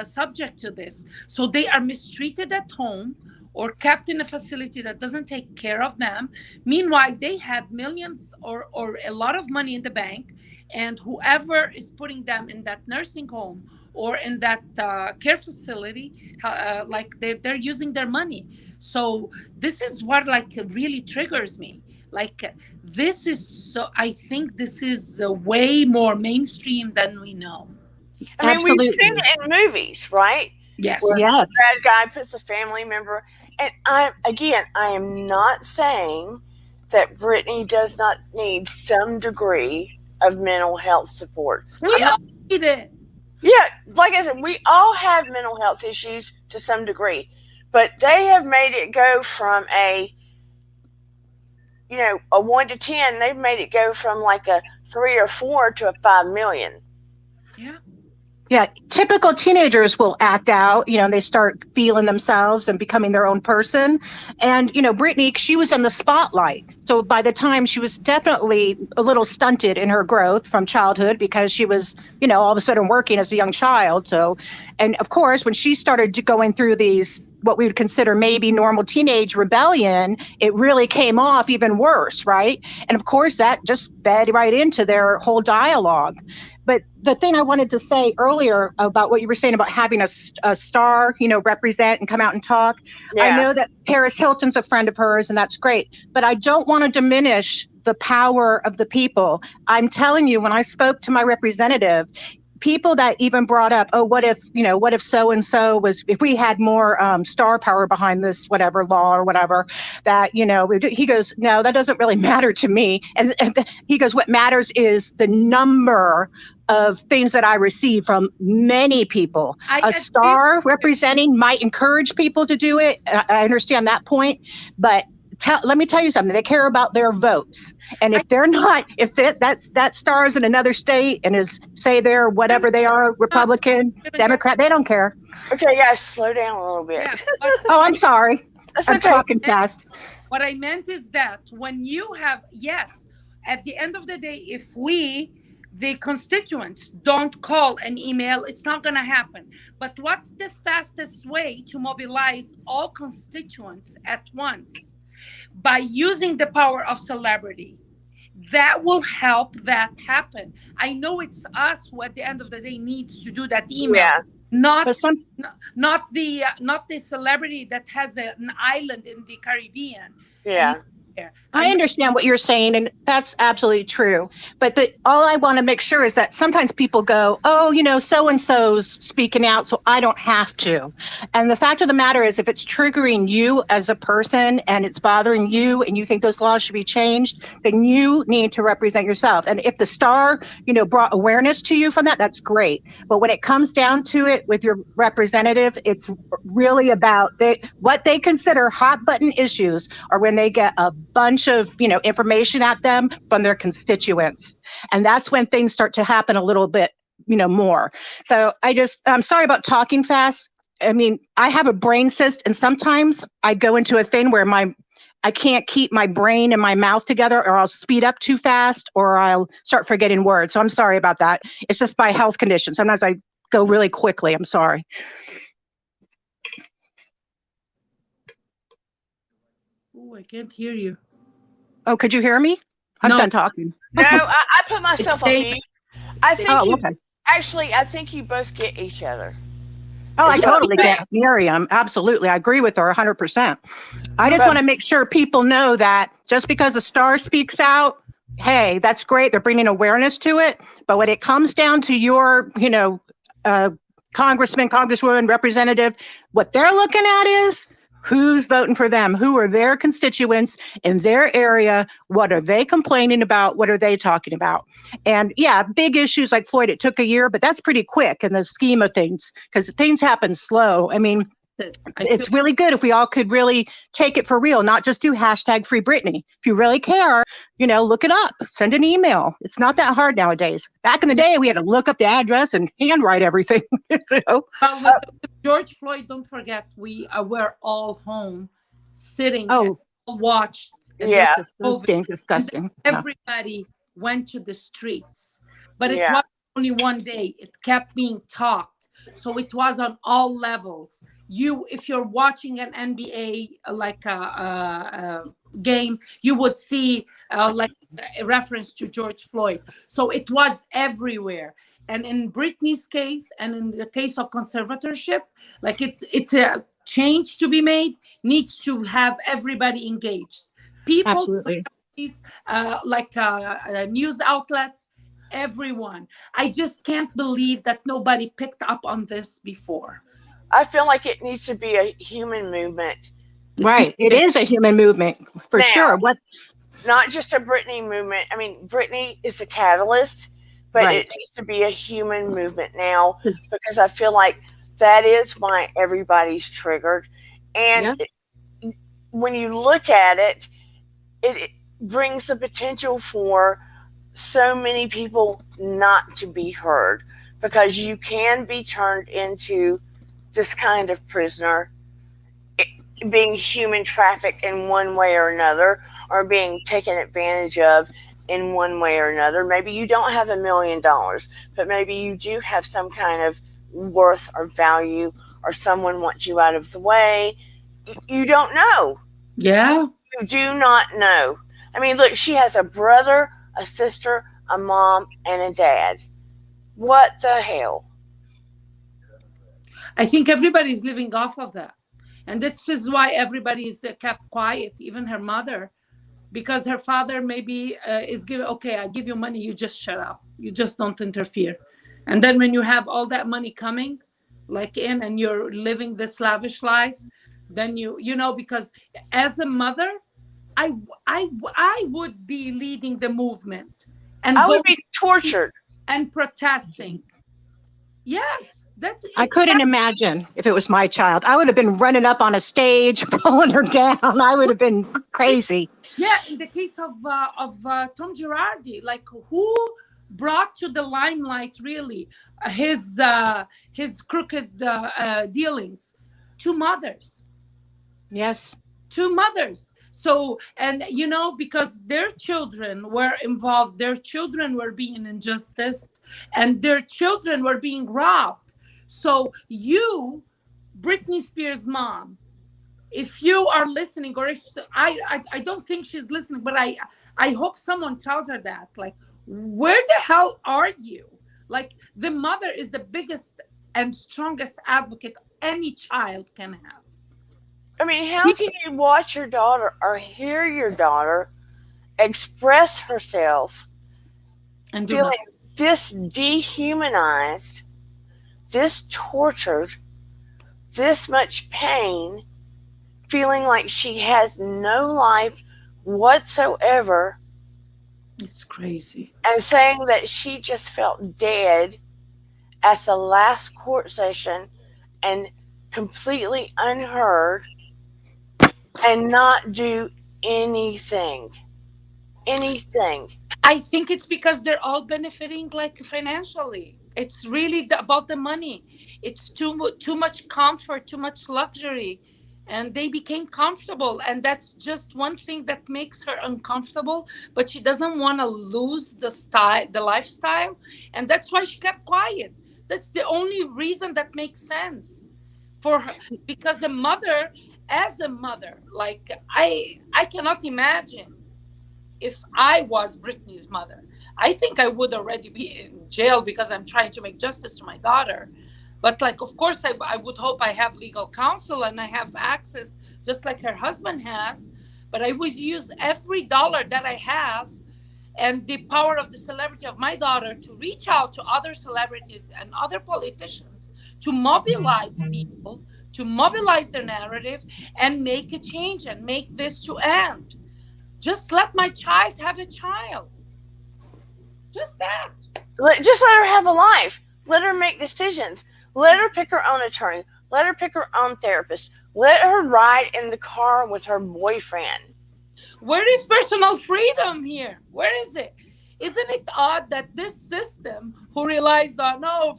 subject to this. So they are mistreated at home or kept in a facility that doesn't take care of them. Meanwhile, they had millions or a lot of money in the bank, and whoever is putting them in that nursing home or in that care facility, they're using their money. So this is what really triggers me. This is so. I think this is way more mainstream than we know. I mean, we've seen it in movies, right? Yes. Where the bad guy puts a family member. And I am not saying that Britney does not need some degree of mental health support. We all need it. Yeah, like I said, we all have mental health issues to some degree, but they have made it go from a 1 to 10. They've made it go from a 3 or 4 to a 5 million. Yeah. Yeah, typical teenagers will act out, they start feeling themselves and becoming their own person. And, Britney, she was in the spotlight. So by the time she was definitely a little stunted in her growth from childhood because she was, all of a sudden working as a young child. So, and of course, when she started going through these, what we would consider maybe normal teenage rebellion, it really came off even worse, right? And of course, that just fed right into their whole dialogue. But the thing I wanted to say earlier about what you were saying about having a star, represent and come out and talk. Yeah. I know that Paris Hilton's a friend of hers, and that's great. But I don't want to diminish the power of the people. I'm telling you, when I spoke to my representative, people that even brought up, what if so-and-so if we had more star power behind this, whatever law or whatever, that, he goes, no, that doesn't really matter to me. And he goes, what matters is the number of things that I receive from many people. A star representing might encourage people to do it. I understand that point, but let me tell you something. They care about their votes. And if they're not, if that star is in another state and say they're whatever they are, Republican, Democrat, they don't care. Okay, guys, slow down a little bit. Yeah, oh, I'm sorry. I'm talking fast. What I meant is that when you have, at the end of the day, if the constituents don't call and email, it's not going to happen. But what's the fastest way to mobilize all constituents at once? By using the power of celebrity. That will help that happen. I know it's us who at the end of the day needs to do that email. Not the celebrity that has an island in the Caribbean. Yeah. I understand what you're saying, and that's absolutely true. But all I want to make sure is that sometimes people go, so-and-so's speaking out, so I don't have to. And the fact of the matter is, if it's triggering you as a person and it's bothering you and you think those laws should be changed, then you need to represent yourself. And if the star, brought awareness to you from that, that's great. But when it comes down to it with your representative, it's really about what they consider hot button issues are when they get a bunch of information at them from their constituents, and that's when things start to happen a little bit more. So I'm sorry about talking fast. I mean, I have a brain cyst, and sometimes I go into a thing where I can't keep my brain and my mouth together, or I'll speed up too fast, or I'll start forgetting words. So I'm sorry about that. It's just my health condition. Sometimes I go really quickly. I'm sorry. Oh, I can't hear you. Oh, could you hear me? I'm No, done talking. No, I put it's myself on staying. mute. I think Oh, you okay. actually. I think you both get each other. Oh, I Is what I'm totally saying. get Miriam. Absolutely. I agree with her 100%. I just But want to make sure people know that just because a star speaks out, hey, that's great. They're bringing awareness to it. But when it comes down to your, congressman, congresswoman, representative, what they're looking at is who's voting for them, who are their constituents in their area, what are they complaining about, what are they talking about. And yeah, big issues like Floyd, it took a year, but that's pretty quick in the scheme of things because things happen slow. I mean, I feel it's really good if we all could really take it for real, not just do hashtag free Britney. If you really care, look it up, send an email. It's not that hard nowadays. Back in the yeah. day, we had to look up the address and handwrite everything. Well, with George Floyd, don't forget we were all home, sitting and Oh, watched this yeah, COVID, disgusting, and then disgusting. Yeah, everybody went to the streets. But it yeah. was only one day. It kept being talked, so it was on all levels. If you're watching an NBA like a game, you would see like a reference to George Floyd. So it was everywhere. And in Britney's case, and in the case of conservatorship, like it's a change to be made, needs to have everybody engaged. People, absolutely. celebrities, news outlets, everyone. I just can't believe that nobody picked up on this before. I feel like it needs to be a human movement Right. It is a human movement for sure. now, What? not just a Britney movement. I mean, Britney is a catalyst, but it Right. needs to be a human movement now because I feel like that is why everybody's triggered. And Yeah, when you look at it, it brings the potential for so many people not to be heard because you can be turned into this kind of prisoner, being human trafficked in one way or another, or being taken advantage of in one way or another. Maybe you don't have $1 million, but maybe you do have some kind of worth or value, or someone wants you out of the way. You don't know. Yeah. You do not know. I mean, look, she has a brother, a sister, a mom, and a dad. What the hell? I think everybody's living off of that. And this is why everybody's kept quiet, even her mother, because her father maybe is giving, okay, I give you money, you just shut up. You just don't interfere. And then when you have all that money coming, like in, and you're living this lavish life, then because as a mother, I would be leading the movement and I would going be tortured. and protesting. Yes, that's I it's couldn't imagine if it was my child. I would have been running up on a stage, pulling her down. I would have been crazy. Yeah, in the case of Tom Girardi, like who brought to the limelight really his crooked dealings? Two mothers, Yes, two mothers. So, and because their children were involved, their children were being injustice, and their children were being robbed. So Britney Spears' mom, if you are listening, or if I don't think she's listening, but I hope someone tells her that, like, where the hell are you? Like, the mother is the biggest and strongest advocate any child can have. I mean, how can you watch your daughter or hear your daughter express herself And do feeling not. this dehumanized, this tortured, this much pain, feeling like she has no life whatsoever, It's crazy. and saying that she just felt dead at the last court session and completely unheard and not do anything. Anything. I think it's because they're all benefiting, like, financially. It's really about the money. It's too much comfort, too much luxury. and they became comfortable, and that's just one thing that makes her uncomfortable, but she doesn't want to lose the lifestyle, and that's why she kept quiet. That's the only reason that makes sense for her, because a mother, as a mother, like I cannot imagine if I was Britney's mother. I think I would already be in jail because I'm trying to make justice to my daughter. But, like, of course, I would hope I have legal counsel and I have access just like her husband has. But I would use every dollar that I have and the power of the celebrity of my daughter to reach out to other celebrities and other politicians to mobilize people, to mobilize their narrative and make a change and make this to end. Just let my child have a child. Just that. Just let her have a life. Let her make decisions. Let her pick her own attorney. Let her pick her own therapist. Let her ride in the car with her boyfriend. Where is personal freedom here? Where is it? Isn't it odd that this system, who relies on, no,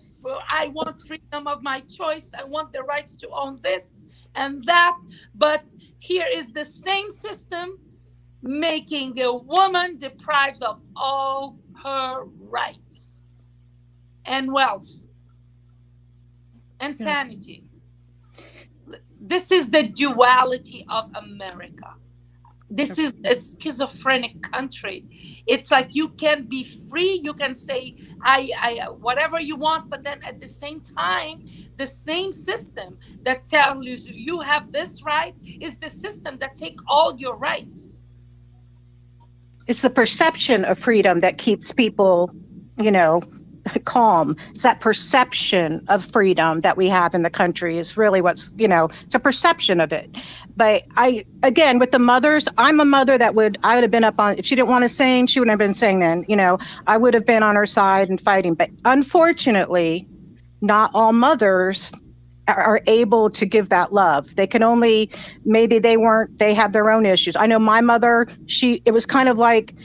I want freedom of my choice, I want the rights to own this and that, but here is the same system making a woman deprived of all her rights and wealth and Yeah. sanity. This is the duality of America. This is a schizophrenic country. It's like you can be free, you can say I whatever you want, but then at the same time, the same system that tells you you have this right is the system that take all your rights. It's the perception of freedom that keeps people, you know, calm. It's that perception of freedom that we have in the country is really what's, it's a perception of it. But again, with the mothers, I'm a mother I would have been up on, if she didn't want to sing, she wouldn't have been singing, I would have been on her side and fighting. But unfortunately, not all mothers are able to give that love. They can only, maybe they have their own issues. I know my mother, it was kind of like,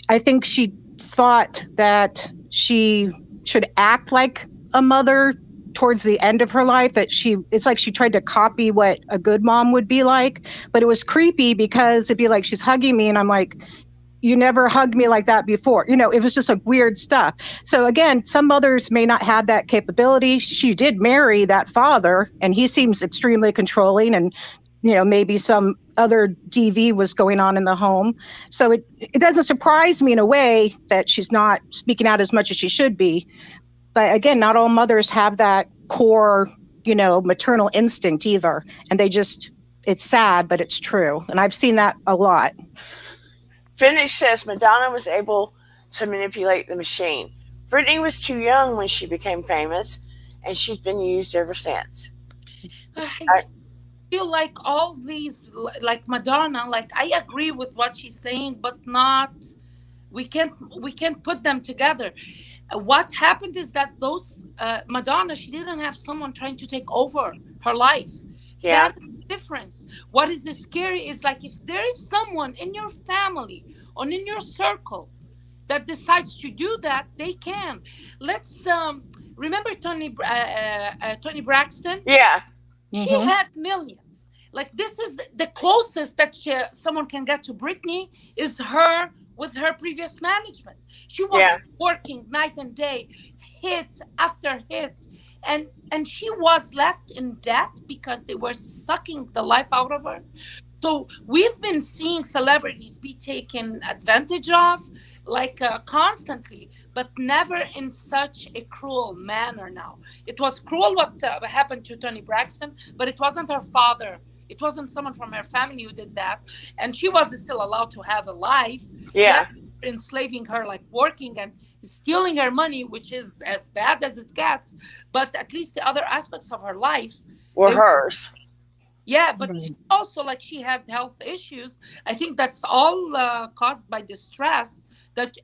I think she thought that she should act like a mother towards the end of her life, it's like she tried to copy what a good mom would be like, but it was creepy because it'd be like she's hugging me and I'm like, you never hugged me like that before. It was just like weird stuff. So again, some mothers may not have that capability. She did marry that father and he seems extremely controlling, and maybe some other DV was going on in the home. So it doesn't surprise me in a way that she's not speaking out as much as she should be. But again, not all mothers have that core, maternal instinct either. And it's sad, but it's true. And I've seen that a lot. Finish says Madonna was able to manipulate the machine. Britney was too young when she became famous, and she's been used ever since. I feel like all these, like Madonna, like I agree with what she's saying, but not, we can't put them together. What happened is that those Madonna, she didn't have someone trying to take over her life. Yeah. That is the difference. What is scary is, like, if there is someone in your family or in your circle that decides to do that, they can. Let's remember Tony Braxton. Yeah. She had millions. Like, this is the closest that someone can get to Britney is her with her previous management. She was working night and day, hit after hit, and she was left in debt because they were sucking the life out of her. So we've been seeing celebrities be taken advantage of, like constantly, but never in such a cruel manner. Now, it was cruel what happened to Toni Braxton, but it wasn't her father. It wasn't someone from her family who did that, and she was still allowed to have a life. Yeah. Enslaving her, like working and stealing her money, which is as bad as it gets. But at least the other aspects of her life were hers. Yeah, but she also, like, she had health issues. I think that's all caused by the stress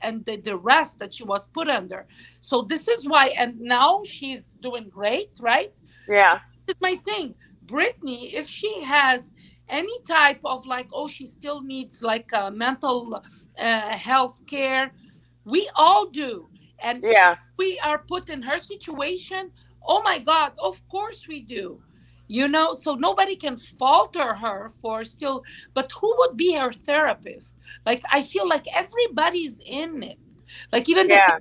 and the duress that she was put under. So this is why, and now she's doing great, right? Yeah. This is my thing. Britney, if she has any type of, like, oh, she still needs like mental health care, we all do. And we are put in her situation. Oh my God, of course we do. So nobody can falter her for still, but who would be her therapist? Like, I feel like everybody's in it. Like, even the Yeah,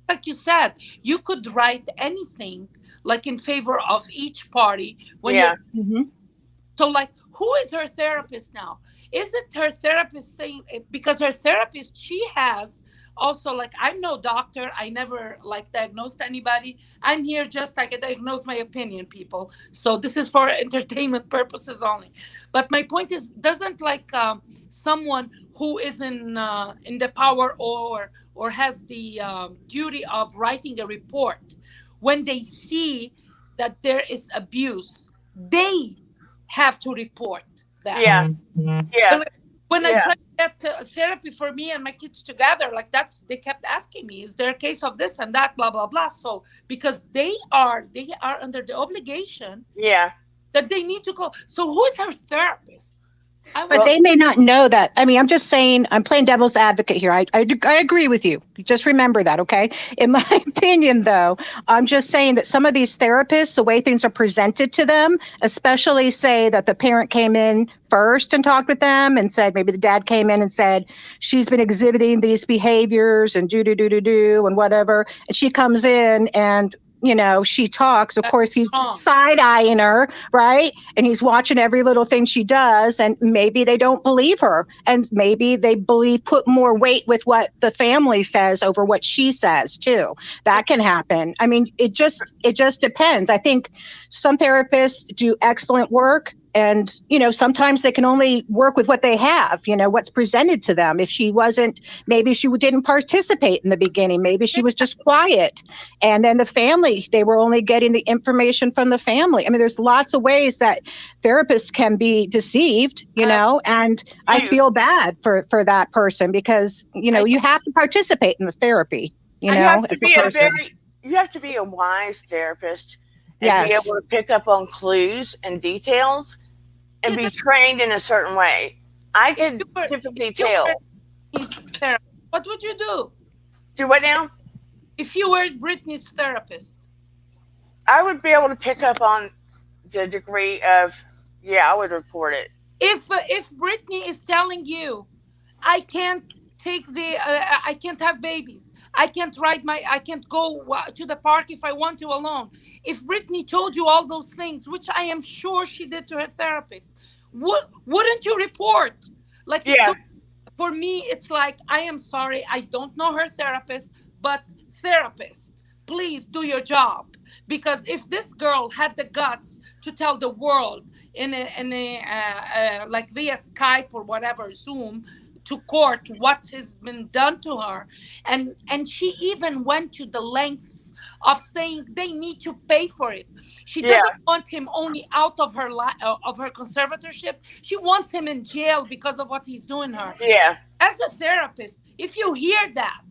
like you said, you could write anything like in favor of each party when you're yeah, Mhm. so like, who is her therapist now? Is it her therapist saying, because her therapist, she has also, like, I'm no doctor, I never like diagnosed anybody. I'm here just like I diagnose my opinion, people. So this is for entertainment purposes only. But my point is, doesn't like someone who is in the power or has the duty of writing a report, when they see that there is abuse, they have to report that. yeah, yeah, But when I yeah, tried to get therapy for me and my kids together, like, that's, they kept asking me, is there a case of this and that, blah blah blah. So because they are under the obligation yeah. that they need to call. So who is her therapist? I But want Well, they may not know that. I mean, I'm just saying, I'm playing devil's advocate here. I agree with you. Just remember that, okay? In my opinion, though, I'm just saying that some of these therapists, the way things are presented to them, especially say that the parent came in first and talked with them and said, maybe the dad came in and said, she's been exhibiting these behaviors and do and whatever. And she comes in and she talks. Of that's course, he's wrong. side-eyeing her, right? And he's watching every little thing she does, and maybe they don't believe her, and maybe they put more weight with what the family says over what she says too. That can happen. I mean, it just depends. I think some therapists do excellent work, and sometimes they can only work with what they have, what's presented to them. If she wasn't, maybe she didn't participate in the beginning, maybe she was just quiet, and then the family, they were only getting the information from the family. I mean, there's lots of ways that therapists can be deceived, and I you feel bad for that person, because I you have to participate in the therapy, you have to as a be a person. very you have to be a wise therapist and be Yes. able to pick up on clues and details and yeah, be trained in a certain way. I could typically if you were tell. Britney's therapist, what would you do Do what now? if you were Britney's therapist? I would be able to pick up on the degree of, yeah, I would report it. If Britney is telling you, I can't I can't have babies, I can't go to the park if I want to alone. If Britney told you all those things, which I am sure she did to her therapist, wouldn't you report? Like, Yeah, for me, it's like, I am sorry, I don't know her therapist, but therapist, please do your job. Because if this girl had the guts to tell the world in a like via Skype or whatever, Zoom, to court what has been done to her, and she even went to the lengths of saying they need to pay for it. She yeah, doesn't want him only out of of her conservatorship. She wants him in jail because of what he's doing her. yeah, As a therapist, if you hear that,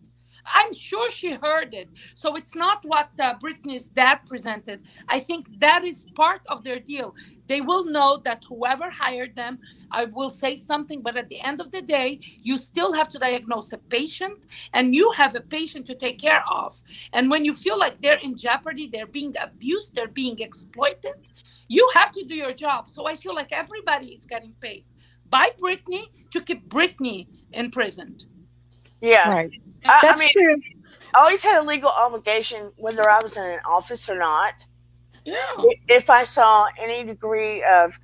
I'm sure she heard it. So it's not what Britney's dad presented. I think that is part of their deal. They will know that whoever hired them, I will say something, but at the end of the day, you still have to diagnose a patient, and you have a patient to take care of. And when you feel like they're in jeopardy, they're being abused, they're being exploited, you have to do your job. So I feel like everybody is getting paid by Britney to keep Britney imprisoned. yeah. Right. I That's mean, true. I always had a legal obligation, whether I was in an office or not. Yeah. If I saw any degree of,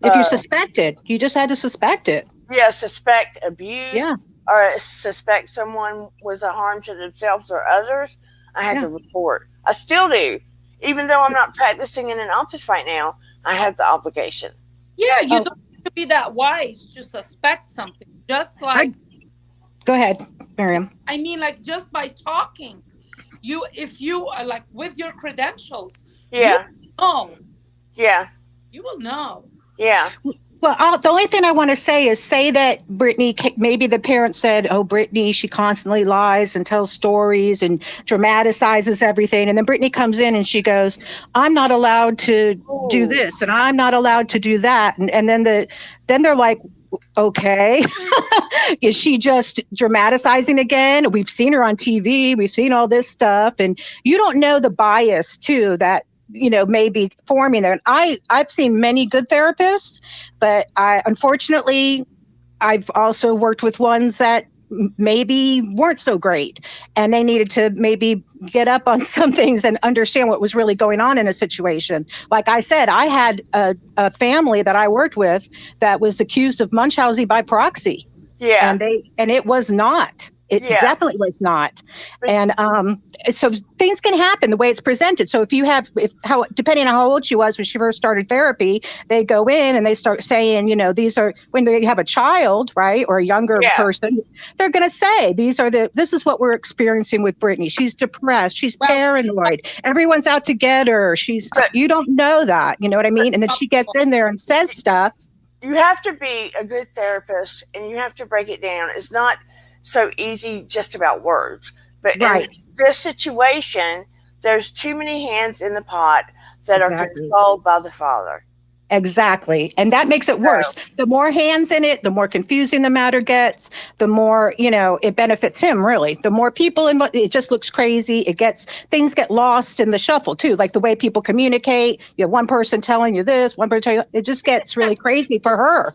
If you uh, suspected, you just had to suspect it. yeah, suspect abuse Yeah. or suspect someone was a harm to themselves or others, I had Yeah. to report. I still do. Even though I'm not practicing in an office right now, I have the obligation. Yeah, you Oh, don't have to be that wise to suspect something. Just I like, go ahead, Miriam. I mean, like, just by talking, if you are like with your credentials, you Yeah, know, yeah, you will know. yeah, Well, the only thing I want to say is, say that Brittany, maybe the parents said, oh, Brittany, she constantly lies and tells stories and dramatizes everything. And then Brittany comes in and she goes, I'm not allowed to do Ooh, this and I'm not allowed to do that. And then they're like, okay, is she just dramatizing again? We've seen her on TV. We've seen all this stuff. And you don't know the bias too, that maybe forming there. And I've seen many good therapists, but unfortunately, I've also worked with ones that maybe weren't so great, and they needed to maybe get up on some things and understand what was really going on in a situation. Like I said, I had a family that I worked with that was accused of Munchausen by proxy. Yeah. And it was not. It definitely was not. And so things can happen the way it's presented. So depending on how old she was when she first started therapy, they go in and they start saying, these are, when they have a child, right, or a younger person, they're going to say, this is what we're experiencing with Britney. She's depressed. She's paranoid. Everyone's out to get her. You don't know that. You know what I mean? And then she gets in there and says stuff. You have to be a good therapist, and you have to break it down. It's not so easy just about words. But in this situation, there's too many hands in the pot that are controlled by the father. Exactly. And that makes it worse. The more hands in it, the more confusing the matter gets, the more, it benefits him, really. The more people involved, it just looks crazy. Things get lost in the shuffle, too. Like the way people communicate. You have one person telling you this, one person telling you, it just gets really crazy for her.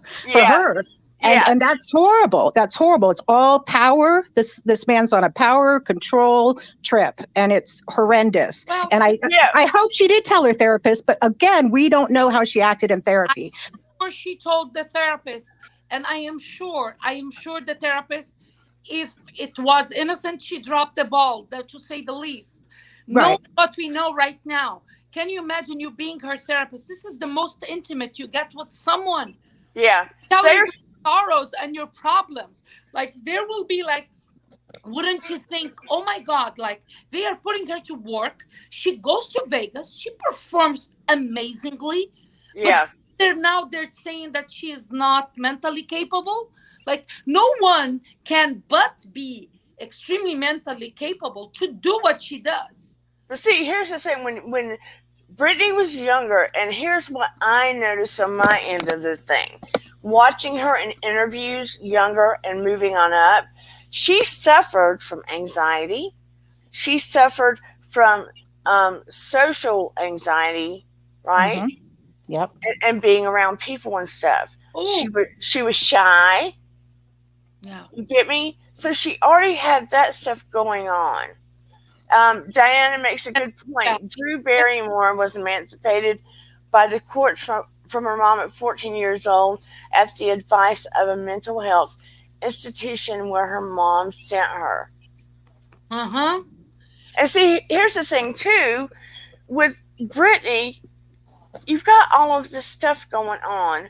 And that's horrible. That's horrible. It's all power. This man's on a power control trip, and it's horrendous. Well, and I hope she did tell her therapist, but again, we don't know how she acted in therapy. Or she told the therapist, and I am sure the therapist, if it was innocent, she dropped the ball, to say the least. Know what we know right now. Can you imagine you being her therapist? This is the most intimate you get with someone. Yeah. There's sorrows and your problems. Like, there will be wouldn't you think, oh my God, they are putting her to work. She goes to Vegas. She performs amazingly. Yeah. But they're saying that she is not mentally capable. No one can but be extremely mentally capable to do what she does. But see, here's the thing. When Britney was younger, and here's what I noticed on my end of the thing. Watching her in interviews, younger and moving on up, she suffered from anxiety. She suffered from social anxiety, right? Mm-hmm. Yep. And being around people and stuff. Ooh. She was shy. Yeah. You get me? So she already had that stuff going on. Diana makes a good point. Drew Barrymore was emancipated by the courts from her mom at 14 years old at the advice of a mental health institution where her mom sent her. Uh-huh. And see, here's the thing, too. With Britney, you've got all of this stuff going on.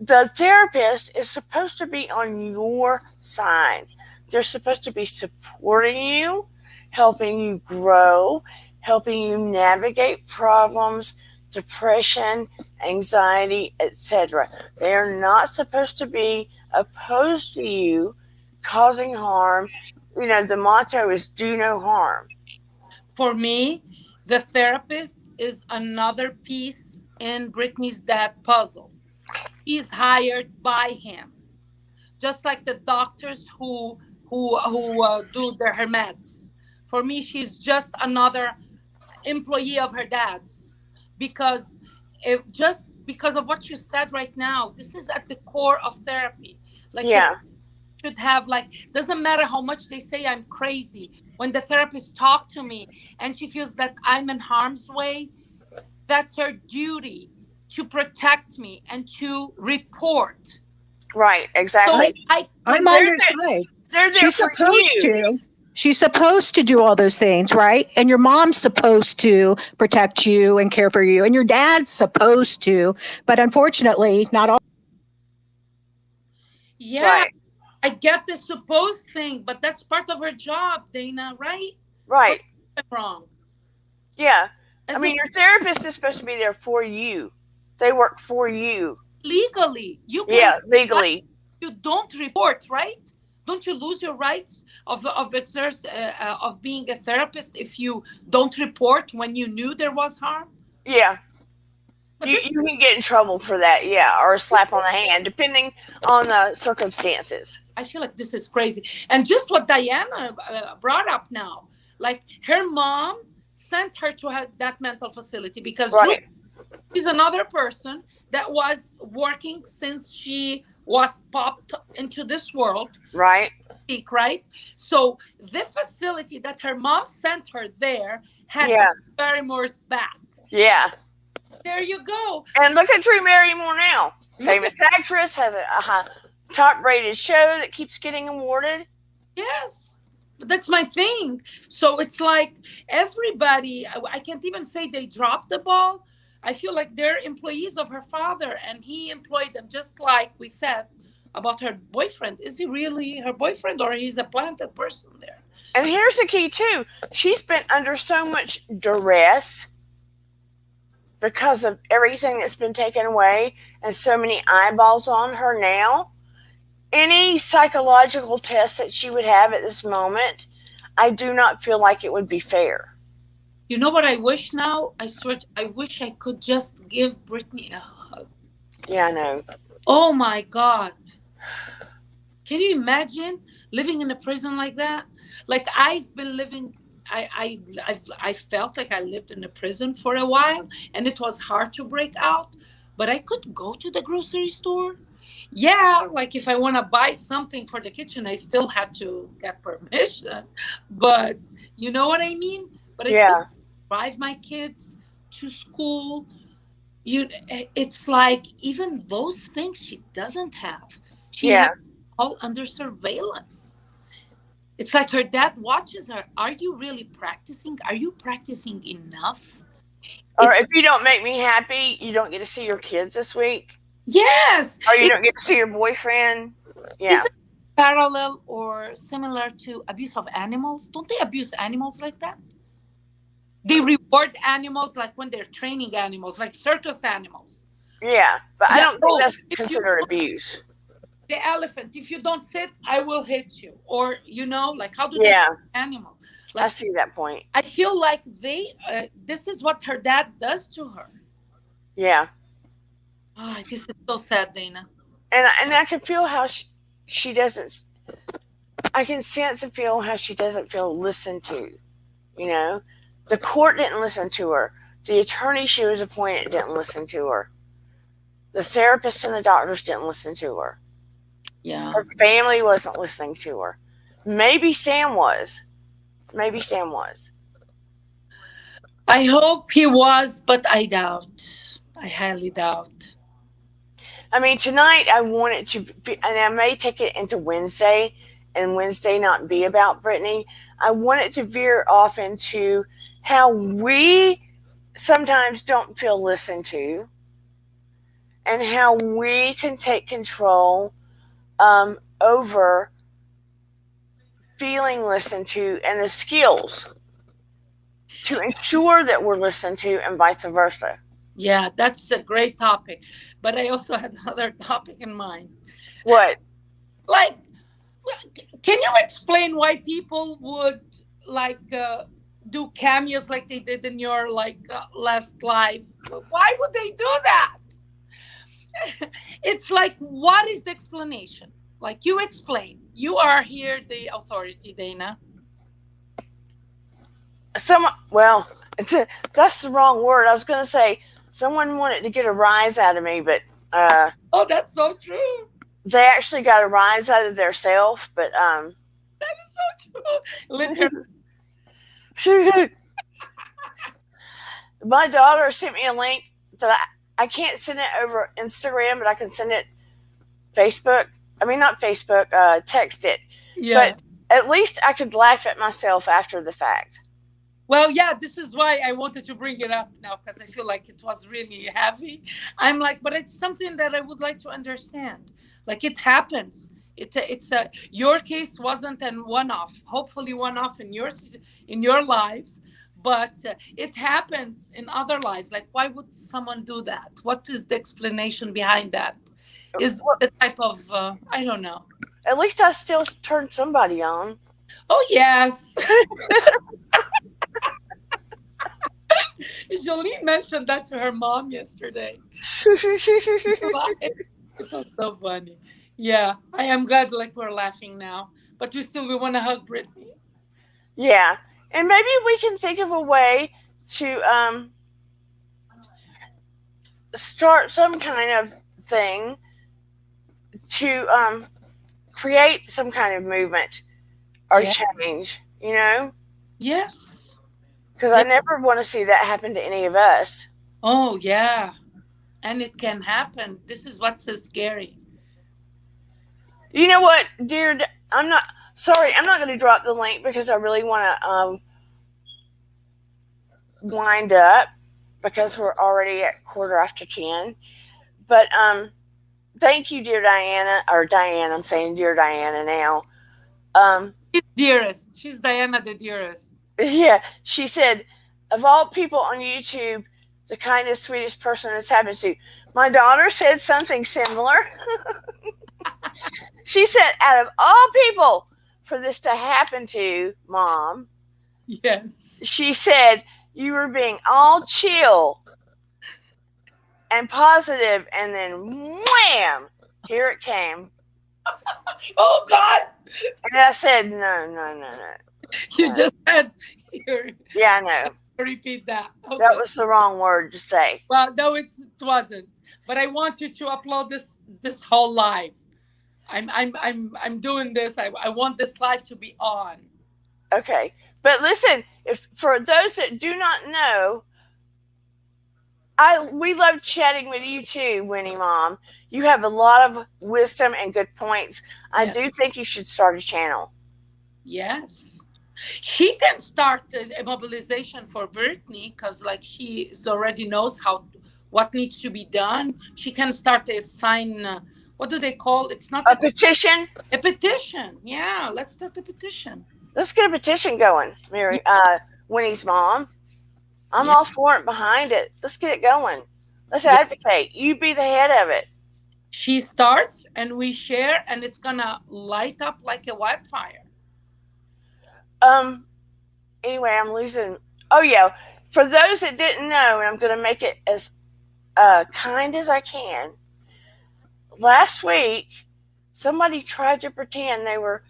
The therapist is supposed to be on your side. They're supposed to be supporting you, helping you grow, helping you navigate problems, depression, anxiety, etc. They are not supposed to be opposed to you, causing harm. The motto is do no harm. For me, the therapist is another piece in Britney's dad puzzle. She's hired by him, just like the doctors who do her meds. For me, she's just another employee of her dad's, because of what you said right now, this is at the core of therapy. Should have doesn't matter how much they say I'm crazy. When the therapist talks to me and she feels that I'm in harm's way, that's her duty to protect me and to report. Right, exactly. So I'm on your side. They're there for you. She's supposed to do all those things, right? And your mom's supposed to protect you and care for you, and your dad's supposed to, but unfortunately, not all. Yeah, right. I get the supposed thing, but that's part of her job, Dana, right? Right. I'm wrong. Yeah. Your therapist is supposed to be there for you. They work for you. Legally. Legally. You don't report, right? Don't you lose your rights of being a therapist if you don't report when you knew there was harm? Yeah. You can get in trouble for that, or a slap on the hand, depending on the circumstances. I feel like this is crazy. And just what Diana brought up now, her mom sent her to that mental facility because Right. she's another person that was working since she was popped into this world, Right. speak, right? So the facility that her mom sent her there had Yeah. Drew Barrymore's back. Yeah. There you go. And look at Drew Barrymore now. Look at Famous actress, has a top-rated show that keeps getting awarded. yes. That's my thing. So it's like everybody, I can't even say they dropped the ball. I feel like they're employees of her father and he employed them just like we said about her boyfriend. Is he really her boyfriend or he's a planted person there? And here's the key too. She's been under so much duress because of everything that's been taken away and so many eyeballs on her now. Any psychological test that she would have at this moment, I do not feel like it would be fair. You know what I wish now? I swear, I wish I could just give Britney a hug. Yeah, I know. Oh my God. Can you imagine living in a prison like that? Like I've been living, I felt like I lived in a prison for a while and it was hard to break out, but I could go to the grocery store. Yeah, like if I want to buy something for the kitchen, I still had to get permission. But you know what I mean? But I still Yeah. drive my kids to school. It's like even those things she doesn't have. She Yeah. has all under surveillance. It's like her dad watches her. Are you really practicing? Are you practicing enough? Or It's if you don't make me happy, you don't get to see your kids this week. yes. Or you don't get to see your boyfriend. Yeah. Is it parallel or similar to abuse of animals? Don't they abuse animals like that? They reward animals like when they're training animals, like circus animals. Yeah. But I Yeah. don't think Oh, that's if considered you abuse. the elephant, if you don't sit, I will hit you. Or like how do they Yeah. animal? I Like see that point. I feel like this is what her dad does to her. Yeah. Oh, this is so sad, Dana. And I can feel how she doesn't. I can sense and feel how she doesn't feel listened to. You know, the court didn't listen to her. The attorney she was appointed didn't listen to her. The therapists and the doctors didn't listen to her. Yeah. Her family wasn't listening to her. Maybe Sam was. Maybe Sam was. I hope he was, but I doubt. I highly doubt. I mean, tonight I want it to be, and I may take it into Wednesday and Wednesday not be about Britney. I want it to veer off into how we sometimes don't feel listened to and how we can take control over feeling listened to and the skills to ensure that we're listened to and vice versa. Yeah, that's a great topic. But I also had another topic in mind. What? Like, can you explain why people would like do cameos like they did in your last live? Why would they do that? It's like, what is the explanation? Like, you explain. You are here, the authority, Dana. Well, that's the wrong word. I was going to say someone wanted to get a rise out of me, but Oh, that's so true. they actually got a rise out of their self. But That is so true. Literally. my daughter sent me a link that I can't send it over Instagram, but I can send it Facebook. I mean, not Facebook, text it. Yeah. But at least I could laugh at myself after the fact. Well, yeah, this is why I wanted to bring it up now because I feel like it was really heavy. I'm like, but it's something that I would like to understand. Like, it happens. Your case wasn't an one-off. Hopefully, one-off in your lives, but it happens in other lives. Like, why would someone do that? What is the explanation behind that? Is Well, the type of I don't know. at least I still turned somebody on. Oh yes. Jolene mentioned that to her mom yesterday. It was so funny. Yeah, I am glad like we're laughing now, but we want to hug Britney. Yeah, And maybe we can think of a way to start some kind of thing to create some kind of movement or Yeah. change, you know? Yes. Because I Yeah. never want to see that happen to any of us. Oh, yeah. And it can happen. This is what's so scary. You know what, dear? I'm not sorry. I'm not going to drop the link because I really want to wind up because we're already at 10:15. But thank you, dear Diana, or Diane. I'm saying dear Diana now. Um, She's dearest. She's Diana the dearest. yeah, she said, of all people on YouTube, the kindest, sweetest person this happens to. My daughter said something similar. She said, out of all people for this to happen to, Mom, Yes. she said, you were being all chill and positive, and then wham, here it came. Oh, God. And I said, no, no, no, no. You just had your. Yeah, I know. Repeat that. That Okay. was the wrong word to say. Well, no, it wasn't. But I want you to upload this whole live. I'm doing this. I want this live to be on. Okay. But listen, if for those that do not know, we love chatting with you too, Winnie Mom. You have a lot of wisdom and good points. I Yes. do think you should start a channel. Yes. She can start a mobilization for Britney because, like, she already knows what needs to be done. She can start a sign. What do they call? It's not A petition? a petition. Yeah, let's start a petition. Let's get a petition going, Mary. Winnie's mom. I'm Yeah. all for it, behind it. Let's get it going. Let's advocate. You be the head of it. She starts and we share, and it's gonna light up like a wildfire. Um. Anyway, I'm losing. Oh yeah. For those that didn't know, and I'm going to make it as kind as I can. Last week, somebody tried to pretend they were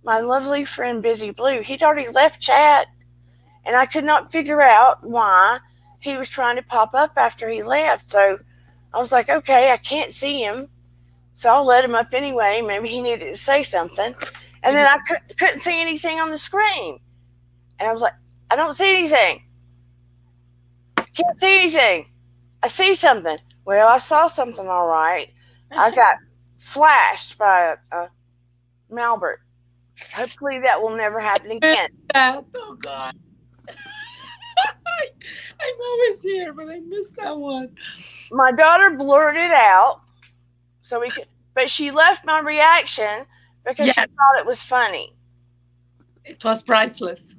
my lovely friend Busy Blue. He'd already left chat, and I could not figure out why he was trying to pop up after he left. So I was like, okay, I can't see him, so I'll let him up anyway. Maybe he needed to say something. And then I couldn't see anything on the screen. And I was like, I don't see anything. Can't see anything. I see something. Well, I saw something all right. I got flashed by a Malbert. Hopefully that will never happen again. That, oh God. I'm always here, but I missed that one. My daughter blurted out so we could, but she left my reaction because she thought it was funny. It was priceless.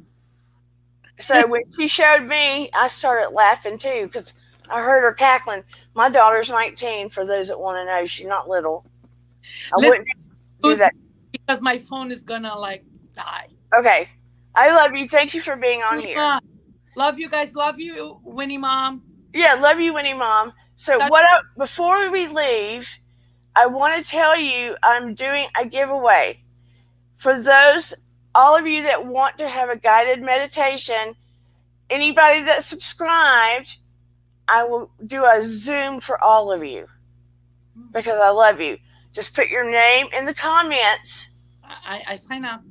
So when she showed me, I started laughing too because I heard her cackling. My daughter's 19, for those that want to know. She's not little. I wouldn't do that. Because my phone is gonna like die. Okay. I love you. Thank you for being on here. Love you guys. Love you, Winnie Mom. Yeah, love you, Winnie Mom. So before we leave, I want to tell you I'm doing a giveaway. For those, all of you that want to have a guided meditation, anybody that subscribed, I will do a Zoom for all of you because I love you. Just put your name in the comments. I sign up.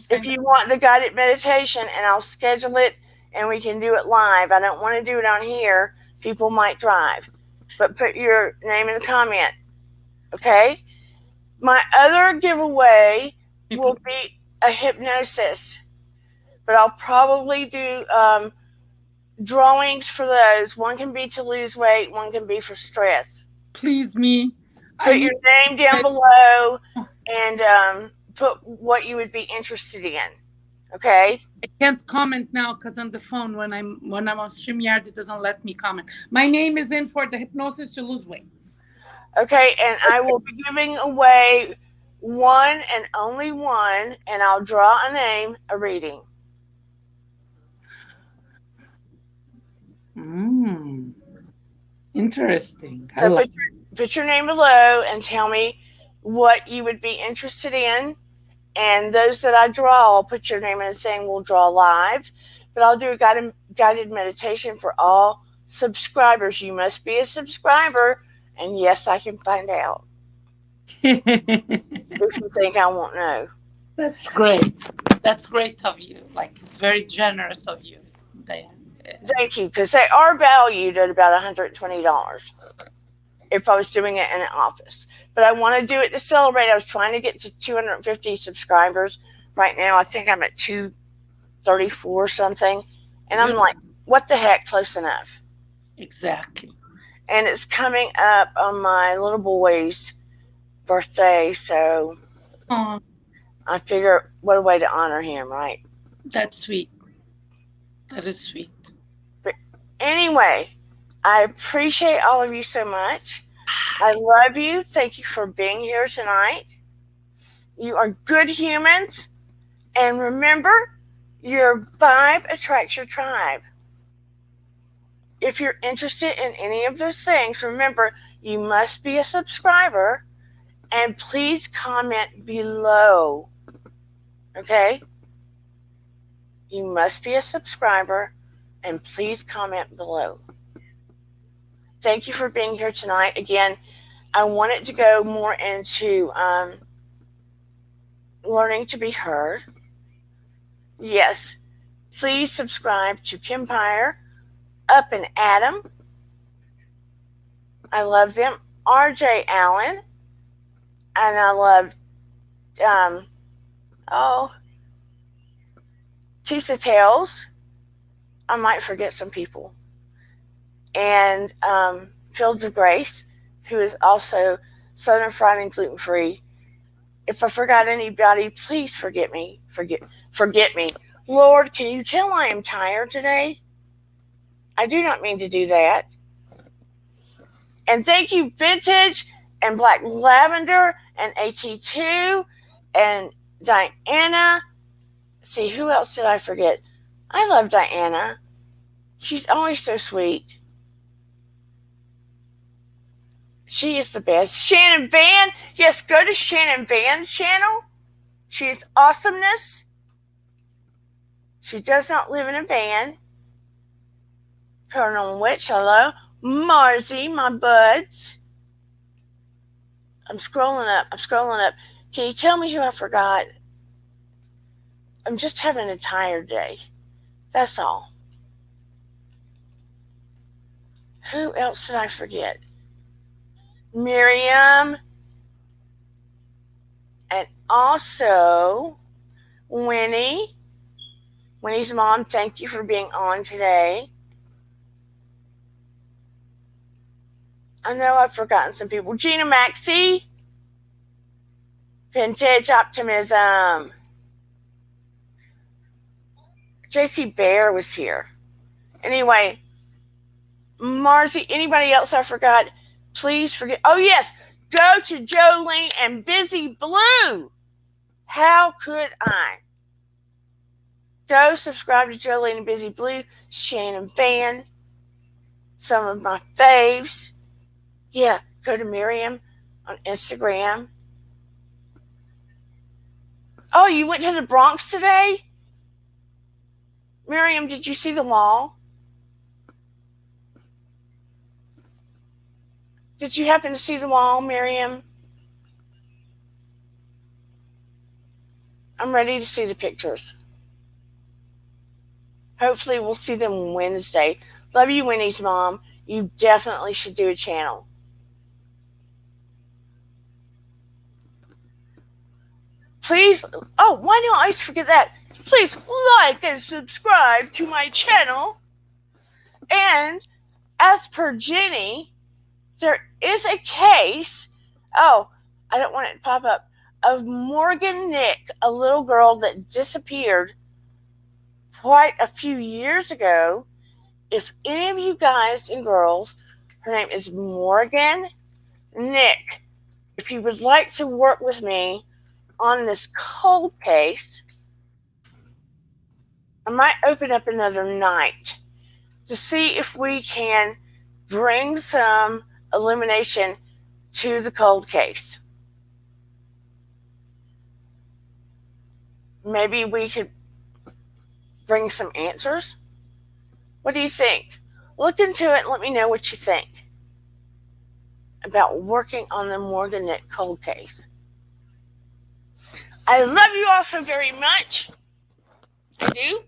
If you want the guided meditation, and I'll schedule it and we can do it live. I don't want to do it on here. People might drive. But put your name in the comment. Okay? My other giveaway will be a hypnosis. But I'll probably do drawings for those. One can be to lose weight. One can be for stress. Please, me. Put your name down below and put what you would be interested in. Okay? I can't comment now because on the phone when I'm on StreamYard, it doesn't let me comment. My name is in for the hypnosis to lose weight. Okay, and I will be giving away one and only one, and I'll draw a name, a reading. Interesting. So put your name below and tell me what you would be interested in, And those that I draw, I'll put your name in a saying we'll draw live. But I'll do a guided meditation for all subscribers. You must be a subscriber. And yes, I can find out if you think I won't know. That's great. That's great of you. Like, it's very generous of you, Diane. Thank you, because they are valued at about $120 if I was doing it in an office. But I want to do it to celebrate. I was trying to get to 250 subscribers. Right now, I think I'm at 234 something. And I'm like, what the heck, close enough. Exactly. And it's coming up on my little boy's birthday, so I figure what a way to honor him, right? That's sweet. That is sweet. But anyway, I appreciate all of you so much. I love you. Thank you for being here tonight. You are good humans. And remember, your vibe attracts your tribe. If you're interested in any of those things, remember, you must be a subscriber. And please comment below. Okay? You must be a subscriber. And please comment below. Thank you for being here tonight. Again, I wanted to go more into learning to be heard. Yes, please subscribe to Kimpire, Up and Adam. I love them. RJ Allen. And I love, Tisa Tales. I might forget some people. And Fields of Grace, who is also Southern Fried and Gluten Free. If I forgot anybody, please forget me. Forget me. Lord, can you tell I am tired today? I do not mean to do that. And thank you, Vintage and Black Lavender and AT2 and Diana. See, who else did I forget? I love Diana. She's always so sweet. She is the best. Shannon Van. Yes, go to Shannon Van's channel. She is awesomeness. She does not live in a van. Paranormal Witch, hello. Marzi, my buds. I'm scrolling up. Can you tell me who I forgot? I'm just having a tired day. That's all. Who else did I forget? Miriam. And also Winnie. Winnie's mom, thank you for being on today. I know I've forgotten some people. Gina Maxey. Vintage Optimism. JC Bear was here. Anyway, Marcy, anybody else I forgot, please forget. Oh, yes. Go to Jolene and Busy Blue. How could I? Go subscribe to Jolene and Busy Blue. Shannon Van. Some of my faves. Yeah, go to Miriam on Instagram. Oh, you went to the Bronx today? Miriam, did you see the wall? Did you happen to see the wall, Miriam? I'm ready to see the pictures. Hopefully we'll see them Wednesday. Love you, Winnie's mom. You definitely should do a channel. Please, oh, why do I always forget that? Please like and subscribe to my channel. And as per Jenny, there is a case, I don't want it to pop up, of Morgan Nick, a little girl that disappeared quite a few years ago. If any of you guys and girls, her name is Morgan Nick. If you would like to work with me on this cold case, I might open up another night to see if we can bring some illumination to the cold case. maybe we could bring some answers. What do you think? Look into it and let me know what you think about working on the Morgan Nick cold case. I love you all so very much. I do.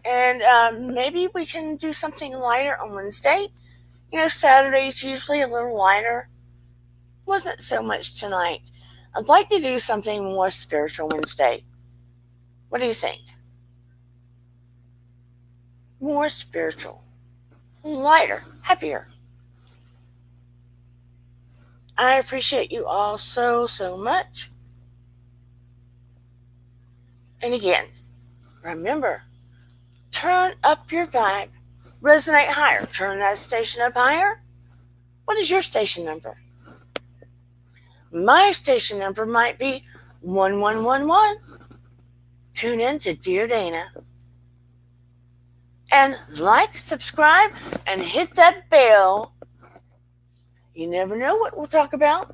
And maybe we can do something lighter on Wednesday. Saturday's usually a little lighter. Wasn't so much tonight. I'd like to do something more spiritual Wednesday. What do you think? More spiritual, lighter, happier. I appreciate you all so, so much. And again, remember, turn up your vibe. Resonate higher. Turn that station up higher. What is your station number? My station number might be 1111. Tune in to Dear Dana. And like, subscribe, and hit that bell. You never know what we'll talk about.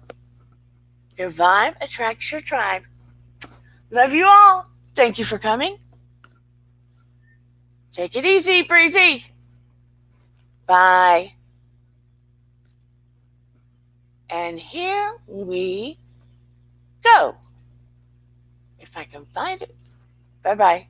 Your vibe attracts your tribe. Love you all. Thank you for coming. Take it easy, breezy. Bye. And here we go. If I can find it. Bye-bye.